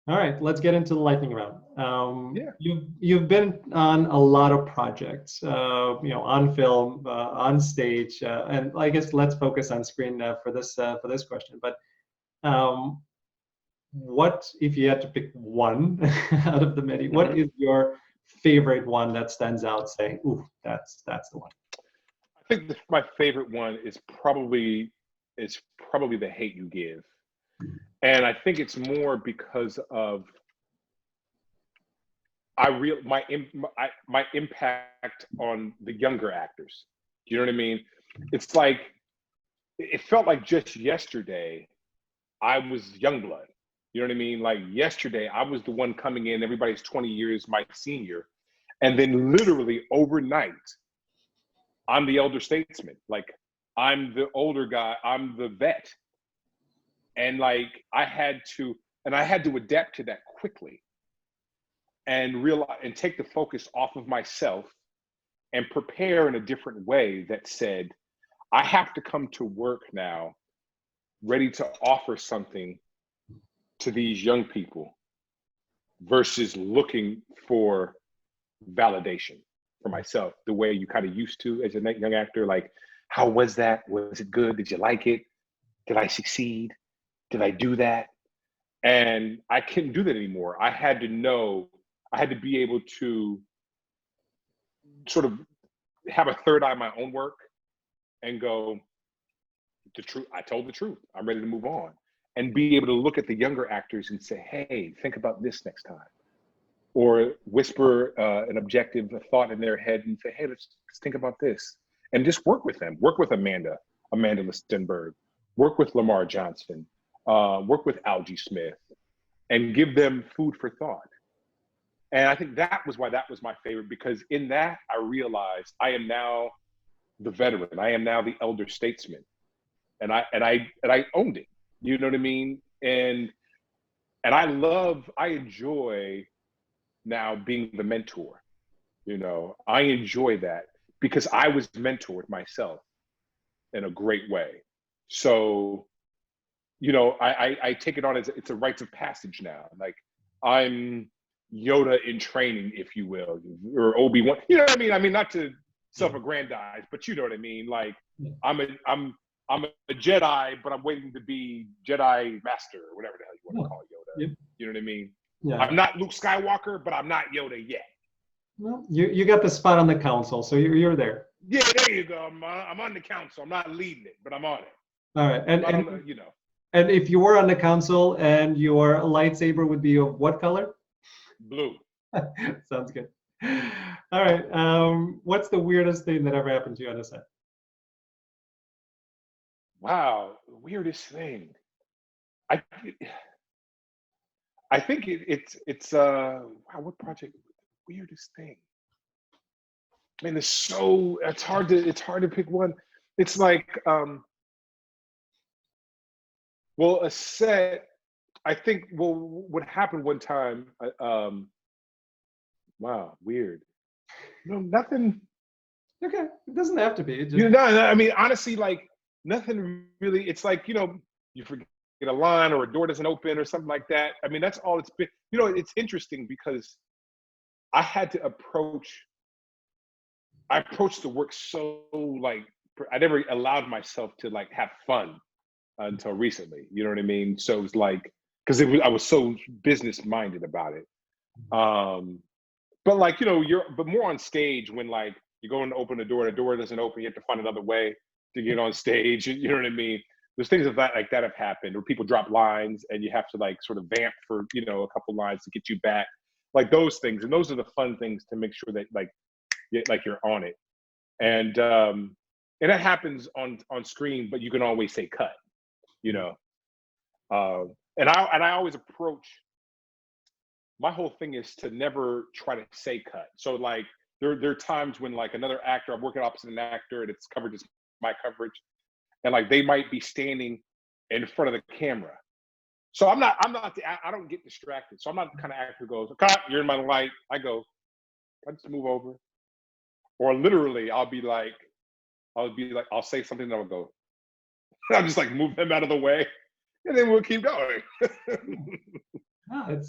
Speaker 1: All right, let's get into the lightning round. Yeah. You've been on a lot of projects, you know, on film, on stage, and I guess let's focus on screen for this question. But what, if you had to pick one out of the many, what is your favorite one that stands out, saying, "Ooh, that's the one"?
Speaker 2: I think my favorite one is probably The Hate You Give. And I think it's more because of my impact on the younger actors. Do you know what I mean? It's like, it felt like just yesterday I was Youngblood. You know what I mean? Like, yesterday I was the one coming in, everybody's 20 years my senior. And then literally overnight, I'm the elder statesman. Like, I'm the older guy, I'm the vet. And like, I had to adapt to that quickly and realize and take the focus off of myself and prepare in a different way that said, I have to come to work now ready to offer something to these young people versus looking for validation for myself, the way you kind of used to as a young actor. Like, how was that? Was it good? Did you like it? Did I succeed? did I do that? And I couldn't do that anymore. I had to know, I had to be able to sort of have a third eye on my own work and go, the truth, I told the truth. I'm ready to move on. And be able to look at the younger actors and say, hey, think about this next time. Or whisper an objective thought in their head and say, hey, let's think about this. And just work with them. Work with Amanda Listenberg. Work with Lamar Johnson. Work with Algie Smith. And give them food for thought. And I think that was why that was my favorite, because in that I realized I am now the veteran. I am now the elder statesman. And I owned it. You know what I mean? And I enjoy now being the mentor. You know, I enjoy that because I was mentored myself in a great way. So, you know, I take it on as it's a rites of passage now. Like I'm Yoda in training, if you will, or Obi-Wan. You know what I mean? I mean, not to self-aggrandize, but you know what I mean? Like I'm a Jedi, but I'm waiting to be Jedi Master or whatever the hell you want to call Yoda.
Speaker 1: Yep.
Speaker 2: You know what I mean?
Speaker 1: Yeah.
Speaker 2: I'm not Luke Skywalker, but I'm not Yoda yet.
Speaker 1: Well, you got the spot on the council, so you're there.
Speaker 2: Yeah, there you go. I'm on the council. I'm not leading it, but I'm on it.
Speaker 1: All right, and
Speaker 2: you know.
Speaker 1: And if you were on the council and your lightsaber would be of what color?
Speaker 2: Blue.
Speaker 1: Sounds good. All right. What's the weirdest thing that ever happened to you on the set?
Speaker 2: Wow, weirdest thing. I think it's wow, what project? Weirdest thing. Man, it's hard to pick one. It's like well, a set. I think what happened one time. Wow, weird. No, nothing.
Speaker 1: Okay, it doesn't have to be. Just...
Speaker 2: You know, I mean, honestly, like nothing really. It's like, you know, you forget a line or a door doesn't open or something like that. I mean, that's all it's been. You know, it's interesting because I had to approached the work so like I never allowed myself to like have fun until recently. You know what I mean? So it was like because I was so business minded about it. But like, you know, but more on stage when like you're going to open the door doesn't open, you have to find another way to get on stage. You know what I mean? There's things like that have happened where people drop lines and you have to like sort of vamp for, you know, a couple lines to get you back, like those things. And those are the fun things to make sure that like you're on it. And that happens on screen, but you can always say cut, you know. And I always approach, my whole thing is to never try to say cut. So like there are times when like another actor, I'm working opposite an actor and it's coverage is my coverage. And like they might be standing in front of the camera. So I don't get distracted. So I'm not the kind of actor who goes, cut, you're in my light. I just move over. Or literally I'll say something and I'll go, I'll just like move them out of the way and then we'll keep going.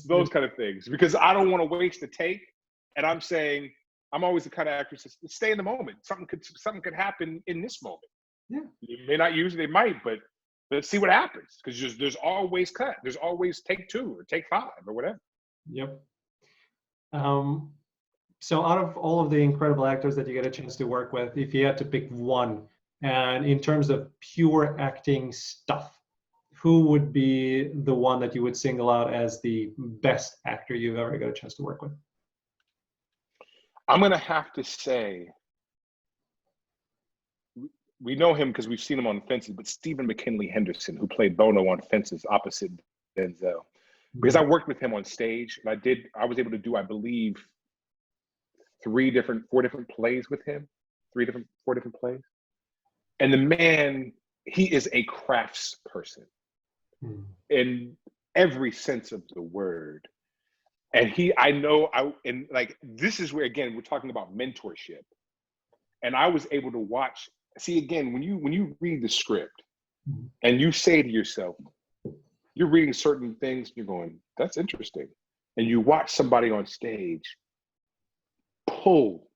Speaker 2: Those kind of things, because I don't want to waste a take. And I'm saying, I'm always the kind of actor to stay in the moment. Something could happen in this moment.
Speaker 1: Yeah.
Speaker 2: You may not use it, they might, but let's see what happens. Because there's always cut. There's always take 2 or take 5 or whatever.
Speaker 1: Yep. So out of all of the incredible actors that you get a chance to work with, if you had to pick one, and in terms of pure acting stuff, who would be the one that you would single out as the best actor you've ever got a chance to work with?
Speaker 2: I'm going to have to say, we know him because we've seen him on Fences, but Stephen McKinley Henderson, who played Bono on Fences opposite Denzel. Because I worked with him on stage, and I was able to do, I believe, 4 different plays with him, 4 different plays. And the man, he is a crafts person in every sense of the word. And this is where, again, we're talking about mentorship. And I was able to watch, see, again, when you read the script and you say to yourself, you're reading certain things, you're going, that's interesting. And you watch somebody on stage pull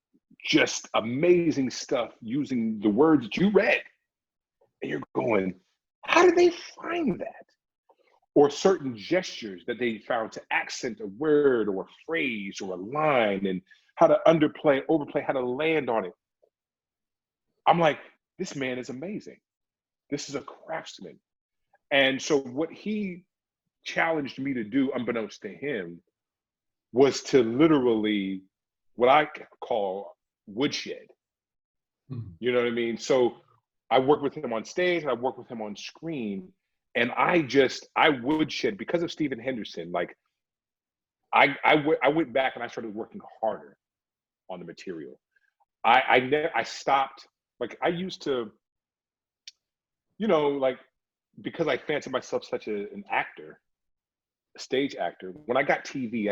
Speaker 2: just amazing stuff using the words that you read. And you're going, how did they find that? or certain gestures that they found to accent a word or a phrase or a line, and how to underplay, overplay, how to land on it. I'm like, this man is amazing. This is a craftsman. And so what he challenged me to do, unbeknownst to him, was to literally, what I call woodshed. You know what I mean? So I worked with him on stage, and I worked with him on screen, and I woodshed because of Stephen Henderson. Like I went back and I started working harder on the material. I stopped. Like I used to, like, because I fancied myself such an actor, a stage actor. When I got TV,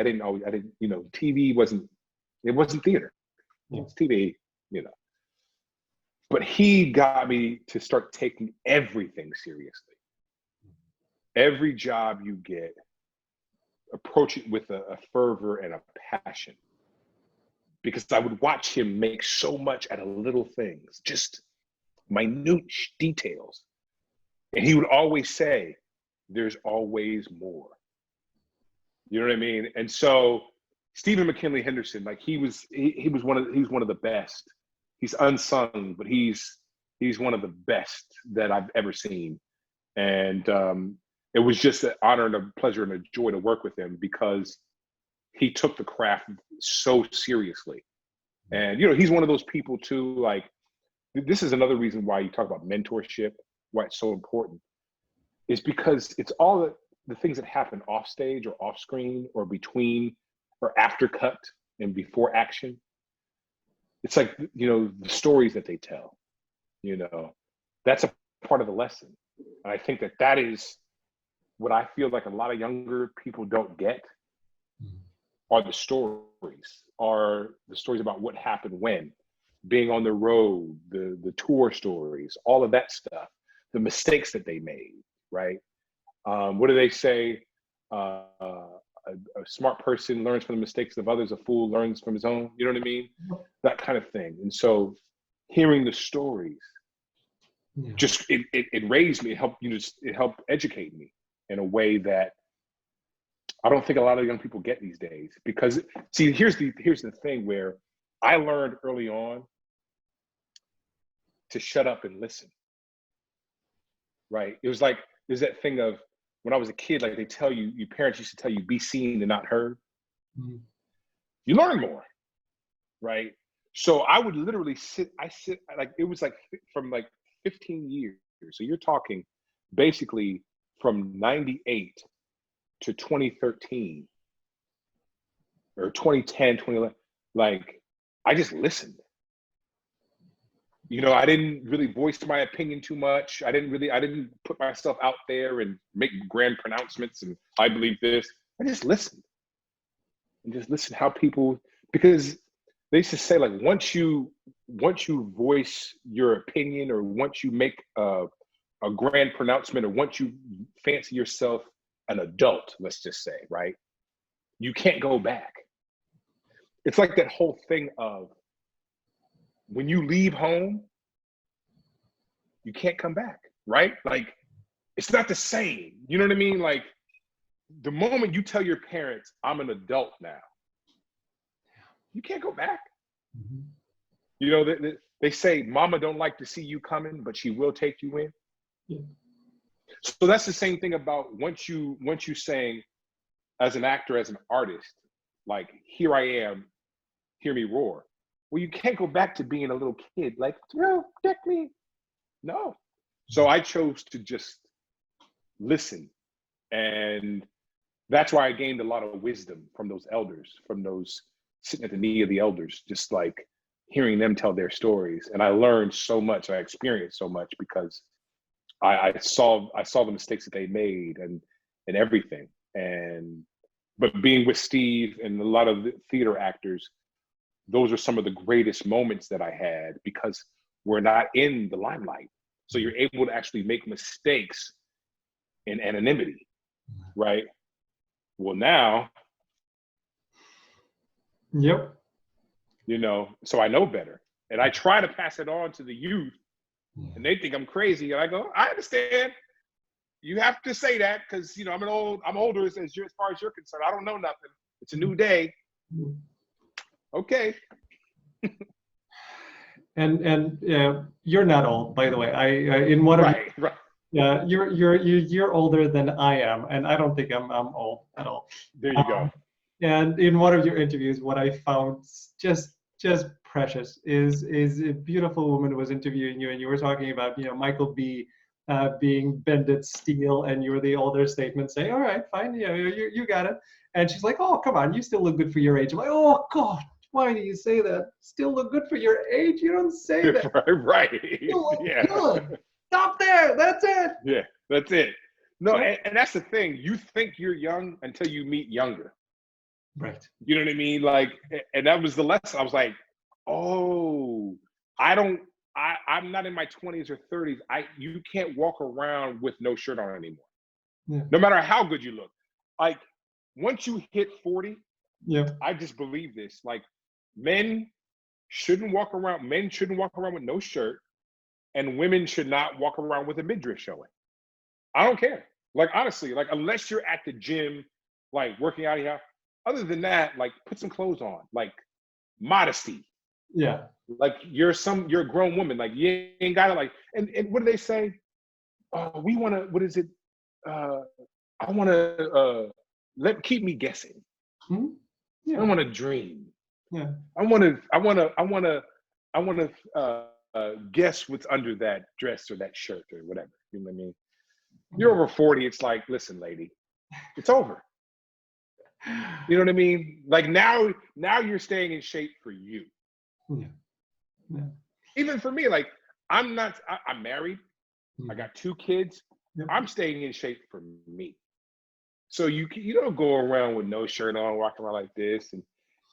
Speaker 2: TV wasn't theater. It was TV, But he got me to start taking everything seriously. Every job you get, approach it with a fervor and a passion. Because I would watch him make so much out of little things, just minute details. And he would always say, there's always more. You know what I mean? And so Stephen McKinley Henderson, like he was one of the best. He's unsung, but he's one of the best that I've ever seen. And it was just an honor and a pleasure and a joy to work with him, because he took the craft so seriously. And, he's one of those people too, like, this is another reason why you talk about mentorship, why it's so important, is because it's all the things that happen off stage or off screen or between or after cut and before action. It's like, the stories that they tell, that's a part of the lesson. And I think that is what I feel like a lot of younger people don't get, are the stories about what happened when, being on the road, the tour stories, all of that stuff, the mistakes that they made, right? What do they say? A smart person learns from the mistakes of others. A fool learns from his own. You know what I mean? That kind of thing. And so, hearing the stories, just it raised me. It helped it helped educate me in a way that I don't think a lot of young people get these days. Because see, here's the thing where I learned early on to shut up and listen. Right? It was like there's that thing of, when I was a kid, like they tell you, your parents used to tell you, be seen and not heard. You learn more, right? So I would literally sit, like, it was like from like 15 years. So you're talking basically from 98 to 2013 or 2010, 2011, like, I just listened. I didn't really voice my opinion too much. I didn't put myself out there and make grand pronouncements and I believe this. I just listened. And just listen how people, because they used to say, like, once you voice your opinion, or once you make a grand pronouncement, or once you fancy yourself an adult, let's just say, right? You can't go back. It's like that whole thing of, when you leave home, you can't come back, right? Like, it's not the same. You know what I mean? Like, the moment you tell your parents, I'm an adult now, you can't go back. They say, mama don't like to see you coming, but she will take you in. So that's the same thing about once you saying, as an actor, as an artist, like, here I am, hear me roar. Well, you can't go back to being a little kid, like, deck me. No. So I chose to just listen. And that's why I gained a lot of wisdom from those elders, from those sitting at the knee of the elders, just like hearing them tell their stories. And I learned so much, I experienced so much, because I saw the mistakes that they made and everything. But being with Steve and a lot of the theater actors, those are some of the greatest moments that I had, because we're not in the limelight. So you're able to actually make mistakes in anonymity, right? Well, now, so I know better. And I try to pass it on to the youth, and they think I'm crazy. And I go, I understand. You have to say that because I'm older as far as you're concerned. I don't know nothing. It's a new day. Okay.
Speaker 1: And you're not old, by the way. In one of
Speaker 2: Right.
Speaker 1: yeah, you're older than I am, and I don't think I'm old at all.
Speaker 2: There you go.
Speaker 1: And in one of your interviews, what I found just precious is a beautiful woman was interviewing you, and you were talking about Michael B. Being bended steel, and you were the older statement saying, "All right, fine, you got it." And she's like, "Oh, come on, you still look good for your age." I'm like, "Oh God, why do you say that? Still look good for your age? You don't say that."
Speaker 2: Right.
Speaker 1: You look
Speaker 2: Yeah.
Speaker 1: good. Stop there. That's it.
Speaker 2: Yeah, that's it. No,
Speaker 1: Right.
Speaker 2: and that's the thing. You think you're young until you meet younger.
Speaker 1: Right.
Speaker 2: You know what I mean? Like, and that was the lesson. I was like, oh, I'm not in my 20s or 30s. You can't walk around with no shirt on anymore.
Speaker 1: Yeah.
Speaker 2: No matter how good you look. Like, once you hit 40,
Speaker 1: Yeah.
Speaker 2: I just believe this. Like, men shouldn't walk around with no shirt, and women should not walk around with a midriff showing. I don't care. Like, honestly, like, unless you're at the gym, like working out here. Other than that, like, put some clothes on. Like, modesty.
Speaker 1: Yeah.
Speaker 2: Like, you're a grown woman. Like, you ain't gotta like. And what do they say? We want to. What is it? I want to keep me guessing.
Speaker 1: Hmm? Yeah.
Speaker 2: I want to dream.
Speaker 1: Yeah.
Speaker 2: I want to guess what's under that dress or that shirt or whatever. You know what I mean? You're over 40. It's like, listen, lady, it's over. You know what I mean? Like, now you're staying in shape for you.
Speaker 1: Yeah. Yeah.
Speaker 2: Even for me, like, I'm married.
Speaker 1: Mhm.
Speaker 2: I got 2 kids.
Speaker 1: Yep.
Speaker 2: I'm staying in shape for me. So you don't go around with no shirt on, walking around like this and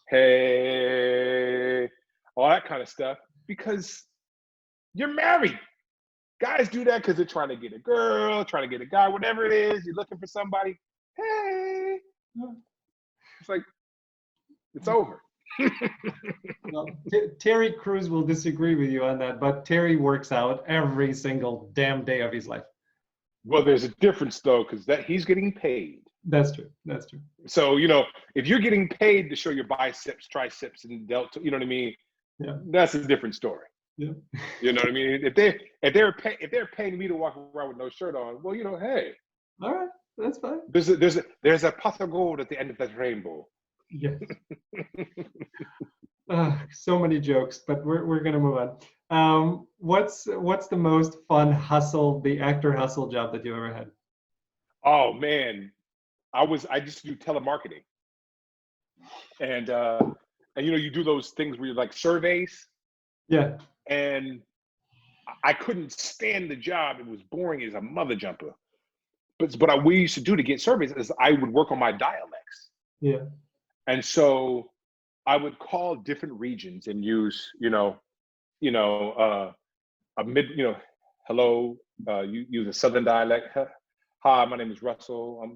Speaker 2: hey, all that kind of stuff, because you're married. Guys do that because they're trying to get a girl, trying to get a guy, whatever it is. You're looking for somebody. Hey, it's like, it's over.
Speaker 1: Well, Terry Crews will disagree with you on that, but Terry works out every single damn day of his life.
Speaker 2: Well, there's a difference though, because he's getting paid.
Speaker 1: That's true. That's true.
Speaker 2: So, if you're getting paid to show your biceps, triceps, and delta, you know what I mean?
Speaker 1: Yeah.
Speaker 2: That's a different story.
Speaker 1: Yeah.
Speaker 2: You know what I mean? If they're paying me to walk around with no shirt on, well, hey.
Speaker 1: All right, that's fine.
Speaker 2: There's a pot of gold at the end of that rainbow.
Speaker 1: Yes. So many jokes, but we're gonna move on. What's the most fun the actor hustle job that you ever had?
Speaker 2: Oh man, I just do telemarketing, and you do those things where you're like surveys.
Speaker 1: Yeah.
Speaker 2: And I couldn't stand the job. It was boring as a mother jumper. But what we used to do to get surveys is I would work on my dialects.
Speaker 1: Yeah.
Speaker 2: And so I would call different regions and use, a hello, you use a Southern dialect. Hi, my name is Russell. I'm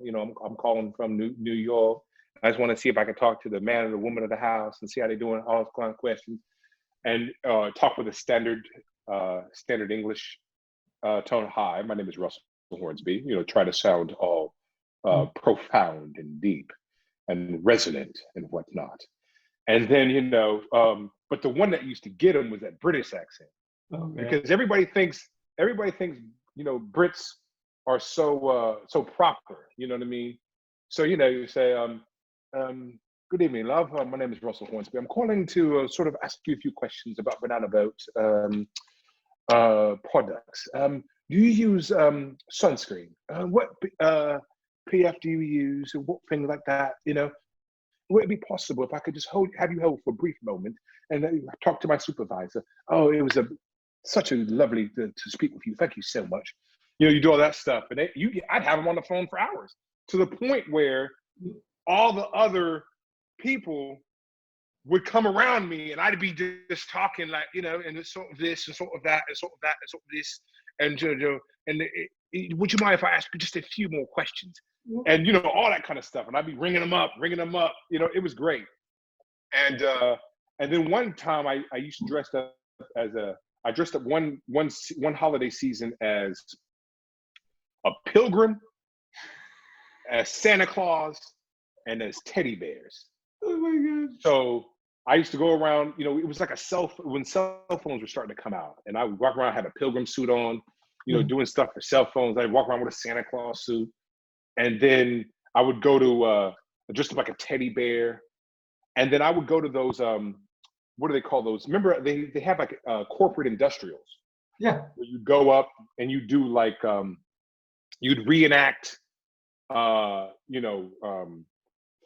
Speaker 2: calling from New York. I just want to see if I can talk to the man or the woman of the house and see how they're doing, all those kind of questions. And talk with a standard English tone. Hi, my name is Russell Hornsby. Try to sound all profound and deep and resonant and whatnot. And then, but the one that used to get him was that British accent.
Speaker 1: Oh, man.
Speaker 2: Because everybody thinks, Brits are so proper. You know what I mean? So, you say, good evening, love. My name is Russell Hornsby. I'm calling to sort of ask you a few questions about Banana Boat products. Do you use sunscreen? What PF do you use? And what things like that? Would it be possible if I could just have you hold for a brief moment and talk to my supervisor? Oh, it was such a lovely to speak with you. Thank you so much. You do all that stuff, and I'd have them on the phone for hours, to the point where all the other people would come around me and I'd be just talking like, and it's sort of this and sort of that and sort of that and sort of this. And would you mind if I ask you just a few more questions? And, all that kind of stuff. And I'd be ringing them up. It was great. And then one time I used to dress up I dressed up one holiday season as a pilgrim, as Santa Claus, and as teddy bears.
Speaker 1: Oh my God.
Speaker 2: So I used to go around, it was like when cell phones were starting to come out, and I would walk around, had a pilgrim suit on, doing stuff for cell phones. I'd walk around with a Santa Claus suit. And then I would go to dressed up like a teddy bear. And then I would go to those, what do they call those? Remember, they have like corporate industrials.
Speaker 1: Yeah.
Speaker 2: Where you go up and you do like, you'd reenact,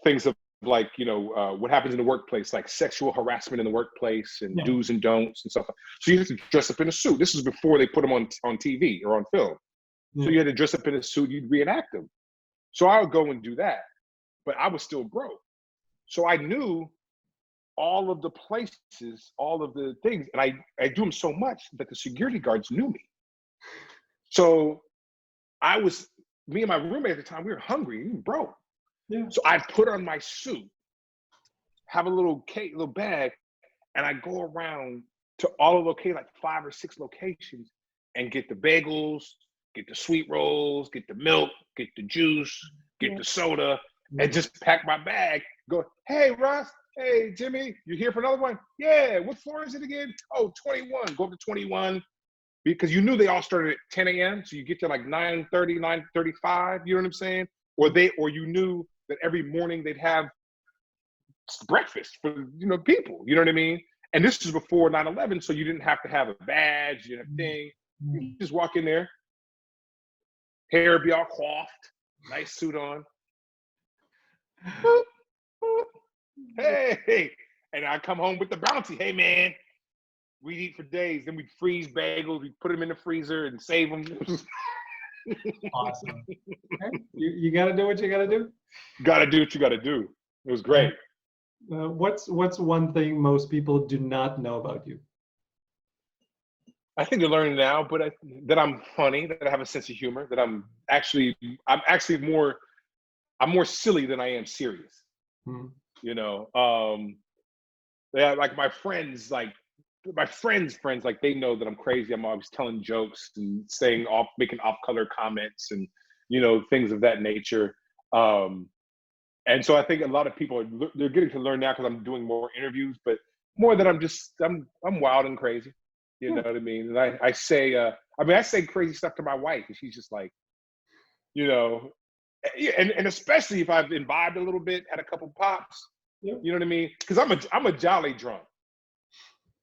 Speaker 2: things of like, what happens in the workplace, like sexual harassment in the workplace and do's and don'ts and stuff. So you had to dress up in a suit. This is before they put them on TV or on film. So you had to dress up in a suit, you'd reenact them. So I would go and do that, but I was still broke. So I knew all of the places, all of the things, and I do them so much that the security guards knew me. So me and my roommate at the time, we were hungry, we were broke. Yeah. So I'd put on my suit, have a little bag, and I go around to all the locations, like 5 or 6 locations, and get the bagels, get the sweet rolls, get the milk, get the juice, get the soda, and just pack my bag. Go, hey, Russ, hey, Jimmy, you here for another one? Yeah, what floor is it again? Oh, 21. Go up to 21. Because you knew they all started at 10 a.m., so you get to like 9:30, 9:35, you know what I'm saying? Or you knew that every morning they'd have breakfast for, people, you know what I mean? And this was before 9/11, so you didn't have to have a badge, you didn't have a thing. You just walk in there, hair be all coiffed, nice suit on. Boop, boop. Hey, and I come home with the bounty. Hey, man, we'd eat for days. Then we'd freeze bagels. We'd put them in the freezer and save them.
Speaker 1: Awesome. Okay. You got to do what you got to do.
Speaker 2: Got to do what you got to do. It was great.
Speaker 1: What's one thing most people do not know about you?
Speaker 2: I think they're learning now, but that I'm funny, that I have a sense of humor, that I'm more silly than I am serious. Like my friends, like they know that I'm crazy. I'm always telling jokes and making off-color comments and, things of that nature. And so I think a lot of people they're getting to learn now because I'm doing more interviews, but more that I'm wild and crazy. You know what I mean? And I say crazy stuff to my wife, and she's just like, and especially if I've imbibed a little bit, had a couple pops, you know what I mean? Because I'm a jolly drunk.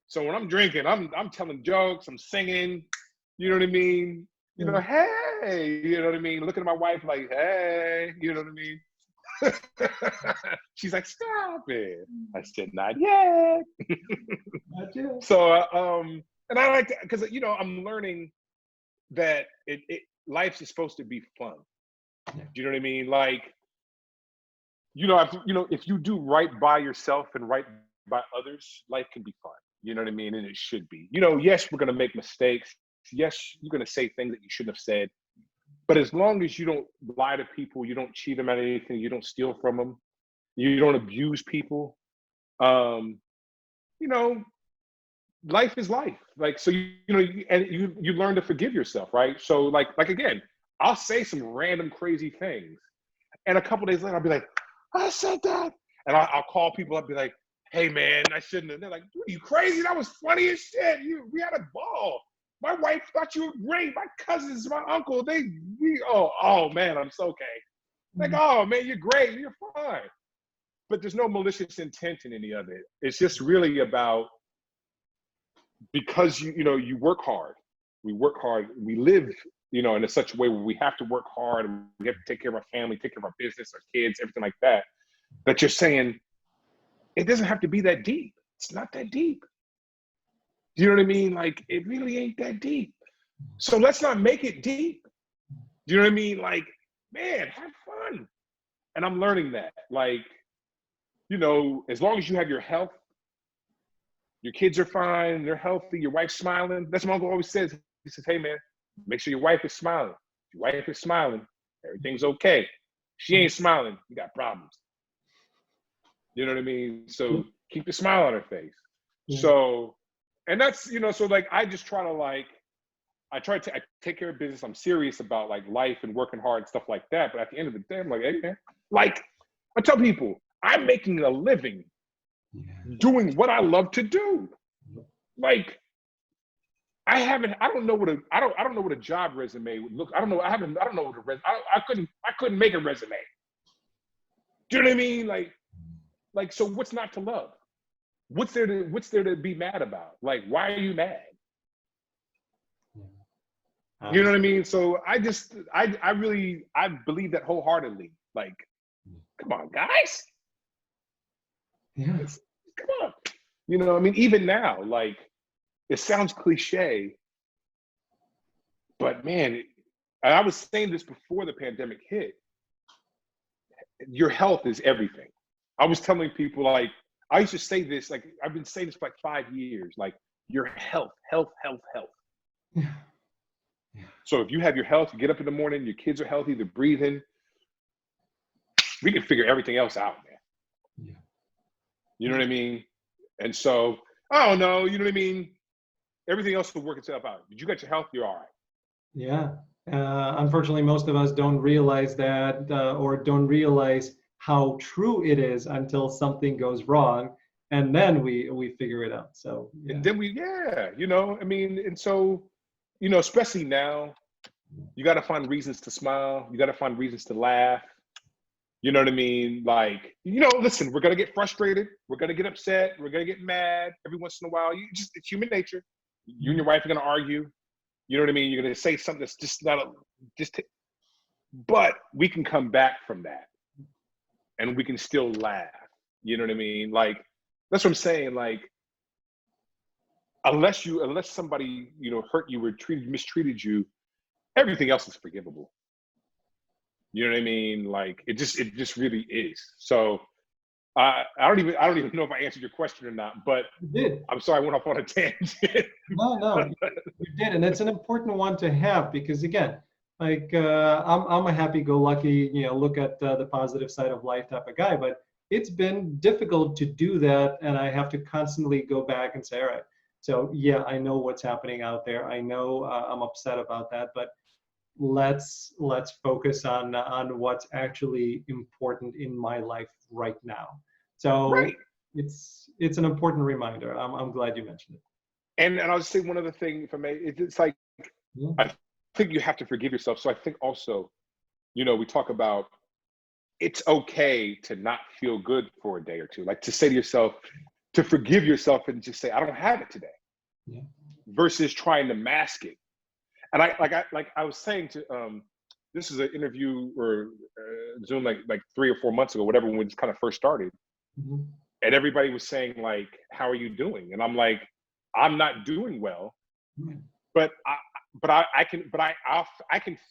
Speaker 2: So when I'm drinking, I'm telling jokes, I'm singing, you know what I mean? Hey, you know what I mean? Looking at my wife like, hey, you know what I mean? She's like, stop it. I said, not yet. Not yet. So, and I like to, because, I'm learning that life is supposed to be fun. Do you know what I mean? Like, if you do right by yourself and right by others, life can be fun. You know what I mean? And it should be. Yes, we're going to make mistakes. Yes, you're going to say things that you shouldn't have said. But as long as you don't lie to people, you don't cheat them out of anything, you don't steal from them, you don't abuse people, life is life. Like, so, you learn to forgive yourself, right? So like again, I'll say some random crazy things. And a couple days later, I'll be like, I said that. And I'll call people up and be like, hey man, I shouldn't have. They're like, are you crazy? That was funny as shit. We had a ball. My wife thought you were great. My cousins, my uncle, oh man, I'm so okay. Like, oh man, you're great. You're fine. But there's no malicious intent in any of it. It's just really about, because you work hard. We work hard. We live, in such a way where we have to work hard and we have to take care of our family, take care of our business, our kids, everything like that. That you're saying, it doesn't have to be that deep. It's not that deep. You know what I mean? Like, it really ain't that deep. So let's not make it deep. You know what I mean? Like, man, have fun. And I'm learning that. Like, as long as you have your health, your kids are fine, they're healthy, your wife's smiling. That's what my uncle always says. He says, hey man, make sure your wife is smiling. If your wife is smiling, everything's okay. She ain't smiling, you got problems. You know what I mean? So keep a smile on her face. Yeah. So, and that's, so like, I just try to like, I take care of business. I'm serious about like life and working hard and stuff like that. But at the end of the day, I'm like, hey man, like I tell people, I'm making a living doing what I love to do. Like I don't know what a job resume would look. I don't know what a resume. I couldn't make a resume. Do you know what I mean? Like so what's not to love? What's there to be mad about? Like, why are you mad? You know what I mean? So I believe that wholeheartedly. Like, come on, guys.
Speaker 1: Yes.
Speaker 2: Come on. You know, I mean, even now, like, it sounds cliche, but man, and I was saying this before the pandemic hit, your health is everything. I was telling people, like, I used to say this, like, I've been saying this for like 5 years, like, your health.
Speaker 1: Yeah.
Speaker 2: So if you have your health, you get up in the morning, your kids are healthy, they're breathing, we can figure everything else out, man.
Speaker 1: Yeah.
Speaker 2: You know what I mean? And so, I don't know, you know what I mean? Everything else will work itself out. But you got your health, you're all right.
Speaker 1: Yeah. Unfortunately, most of us don't realize that or don't realize how true it is until something goes wrong. And then we figure it out. So, yeah.
Speaker 2: And then you know, I mean, and so, you know, especially now, you got to find reasons to smile. You got to find reasons to laugh. You know what I mean? Like, you know, listen, we're going to get frustrated. We're going to get upset. We're going to get mad every once in a while. It's human nature. You and your wife are going to argue. You know what I mean? You're going to say something that's just but we can come back from that and we can still laugh. You know what I mean? Like, that's what I'm saying. Like, unless somebody, you know, hurt you or mistreated you, everything else is forgivable. You know what I mean? Like, it just really is. So I don't even know if I answered your question or not, but
Speaker 1: You did.
Speaker 2: I'm sorry I went off on a tangent.
Speaker 1: No, you did, and it's an important one to have because again, like I'm a happy-go-lucky, you know, look at the positive side of life type of guy, but it's been difficult to do that, and I have to constantly go back and say, all right, so yeah, I know what's happening out there. I know I'm upset about that, but let's focus on what's actually important in my life right now. So
Speaker 2: Right.
Speaker 1: it's an important reminder. I'm glad you mentioned it.
Speaker 2: And I'll just say one other thing, if I may. It's like,
Speaker 1: Yeah.
Speaker 2: I think you have to forgive yourself. So I think also, you know, we talk about it's okay to not feel good for a day or two. Like to say to yourself, to forgive yourself and just say, I don't have it today.
Speaker 1: Yeah.
Speaker 2: Versus trying to mask it. And I was saying to this is an interview or Zoom like 3 or 4 months ago, whatever, when it kind of first started,
Speaker 1: Mm-hmm.
Speaker 2: and everybody was saying like, "How are you doing?" And I'm like, "I'm not doing well,
Speaker 1: Right.
Speaker 2: but I can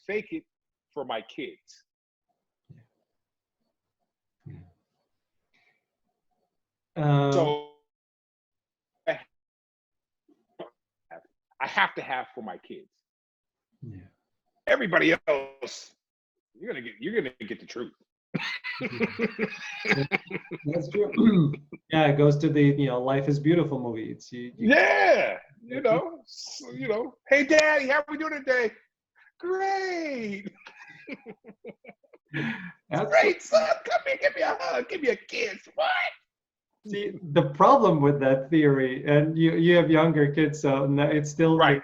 Speaker 2: fake it for my kids." So I have to have for my kids.
Speaker 1: Yeah.
Speaker 2: Everybody else, you're gonna get the truth.
Speaker 1: That's true. Yeah, it goes to the, you know, Life is Beautiful movie. It's
Speaker 2: Yeah, you know, hey daddy, how we doing today? Great.
Speaker 1: That's
Speaker 2: Great, son. Come here, give me a hug, give me a kiss. What?
Speaker 1: See, the problem with that theory, and you have younger kids, so it's still
Speaker 2: Right.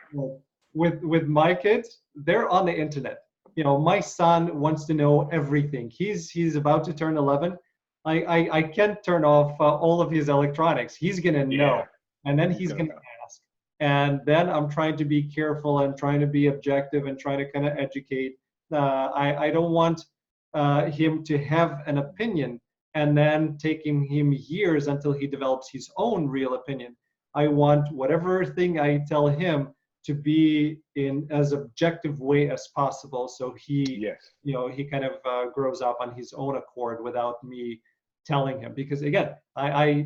Speaker 1: with my kids, they're on the internet. You know, my son wants to know everything. He's about to turn 11. I can't turn off all of his electronics. He's gonna know, and then he's gonna ask. And then I'm trying to be careful and trying to be objective and trying to kind of educate. I don't want him to have an opinion and then taking him years until he develops his own real opinion. I want whatever thing I tell him to be in as objective way as possible, so he, you know, he kind of grows up on his own accord without me telling him. Because again,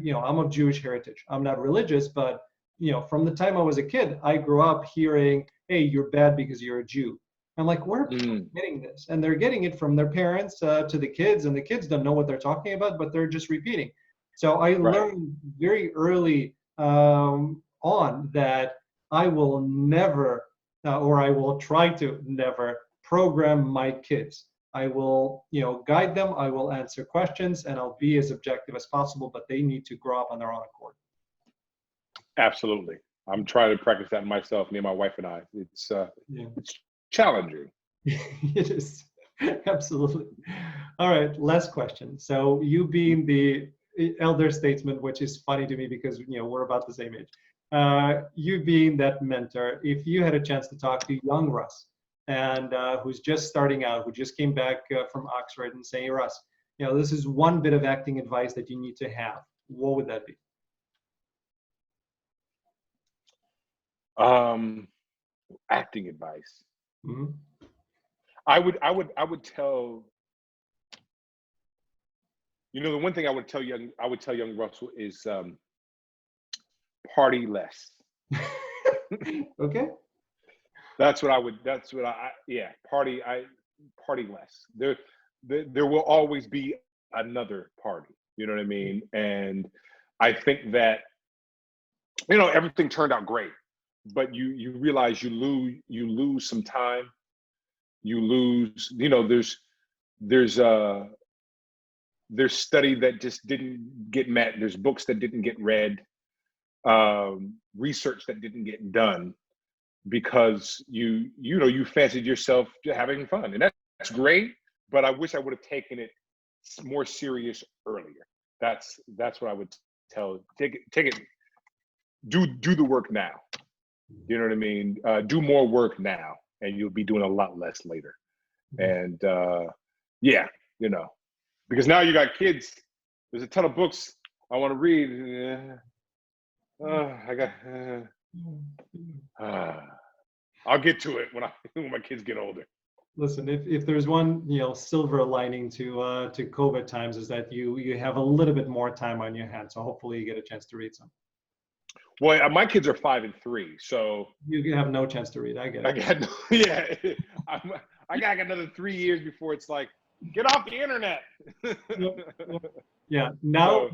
Speaker 1: you know, I'm of Jewish heritage. I'm not religious, but you know, from the time I was a kid, I grew up hearing, "Hey, you're bad because you're a Jew." I'm like, where are people getting this? And they're getting it from their parents to the kids, and the kids don't know what they're talking about, but they're just repeating. So I learned very early on that I will never or I will try to never program my kids. I will, guide them. I will answer questions, and I'll be as objective as possible. But they need to grow up on their own accord.
Speaker 2: Absolutely. I'm trying to practice that myself, me and my wife and I. It's challenging.
Speaker 1: It is. Absolutely. All right, last question. So you being the elder statesman, which is funny to me because we're about the same age. You being that mentor, if you had a chance to talk to young Russ, and who's just starting out, who just came back from Oxford, and say, Russ, this is one bit of acting advice that you need to have, what would that be?
Speaker 2: Acting advice.
Speaker 1: Mm-hmm.
Speaker 2: I would tell, the one thing I would tell young Russell is party less.
Speaker 1: Okay.
Speaker 2: Party less. There will always be another party, you know what I mean? And I think that, everything turned out great, but you realize you lose some time. You lose, there's study that just didn't get met. There's books that didn't get read, research that didn't get done because you fancied yourself having fun, and that's great. But I wish I would have taken it more serious earlier. That's what I would tell. Take it. Do the work now. You know what I mean? Do more work now, and you'll be doing a lot less later. And because now you got kids. There's a ton of books I want to read. I'll get to it when my kids get older.
Speaker 1: Listen, if there's one silver lining to COVID times, is that you have a little bit more time on your hands. So hopefully you get a chance to read some.
Speaker 2: Well, my kids are 5 and 3, so
Speaker 1: you have no chance to read. I get
Speaker 2: it. I got another 3 years before it's like, get off the internet.
Speaker 1: Yeah. Now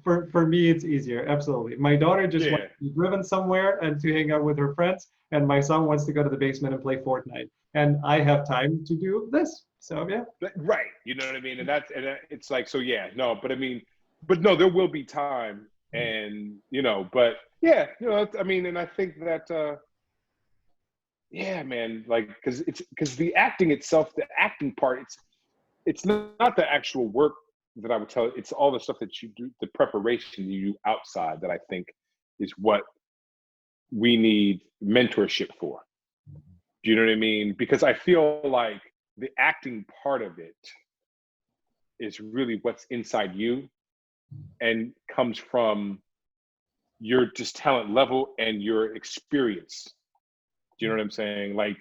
Speaker 1: for me it's easier. Absolutely. My daughter just wants to be driven somewhere and to hang out with her friends, and my son wants to go to the basement and play Fortnite, and I have time to do this. So yeah.
Speaker 2: Right. You know what I mean? And it's like, so yeah. No, but I mean, no, there will be time, and but yeah, I mean, and I think that man, like, because the acting itself, the acting part, it's not the actual work that I would tell. It's all the stuff that you do, the preparation you do outside, that I think is what we need mentorship for. Do you know what I mean? Because I feel like the acting part of it is really what's inside you and comes from your just talent level and your experience. Do you know what I'm saying? Like,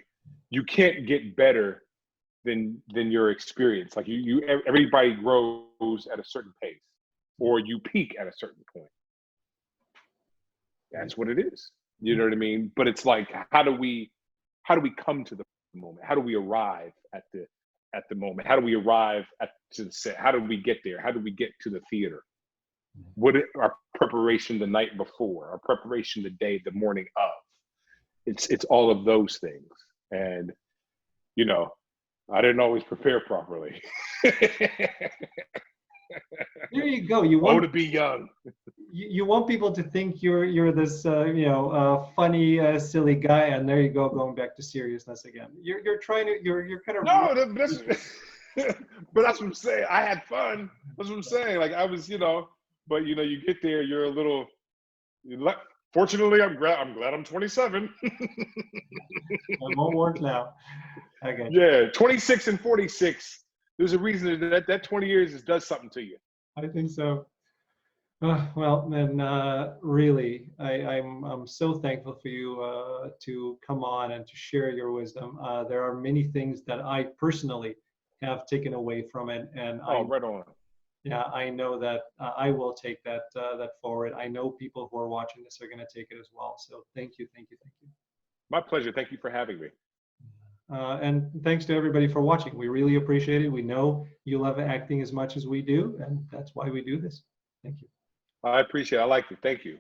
Speaker 2: you can't get better than your experience. Like everybody grows at a certain pace, or you peak at a certain point. That's what it is. You know what I mean? But it's like, how do we come to the moment? How do we arrive at the moment? How do we arrive to the set? How do we get there? How do we get to the theater? What our preparation the night before, our preparation the morning of. It's all of those things. And I didn't always prepare properly.
Speaker 1: There you go. You want
Speaker 2: to be young.
Speaker 1: You want people to think you're this funny silly guy, and there you go, going back to seriousness again. You're trying to you're kind of
Speaker 2: but that's what I'm saying. I had fun. That's what I'm saying. Like, I was, but you get there, you're a little. Fortunately, I'm glad I'm 27.
Speaker 1: It won't work now. Okay.
Speaker 2: Yeah, 26 and 46. There's a reason that 20 years does something to you.
Speaker 1: I think so. Well, then, really, I'm so thankful for you to come on and to share your wisdom. There are many things that I personally have taken away from it, and
Speaker 2: right on.
Speaker 1: Yeah, I know that I will take that forward. I know people who are watching this are going to take it as well. So thank you.
Speaker 2: My pleasure. Thank you for having me.
Speaker 1: And thanks to everybody for watching. We really appreciate it. We know you love acting as much as we do, and that's why we do this. Thank you.
Speaker 2: I appreciate it. I like it. Thank you.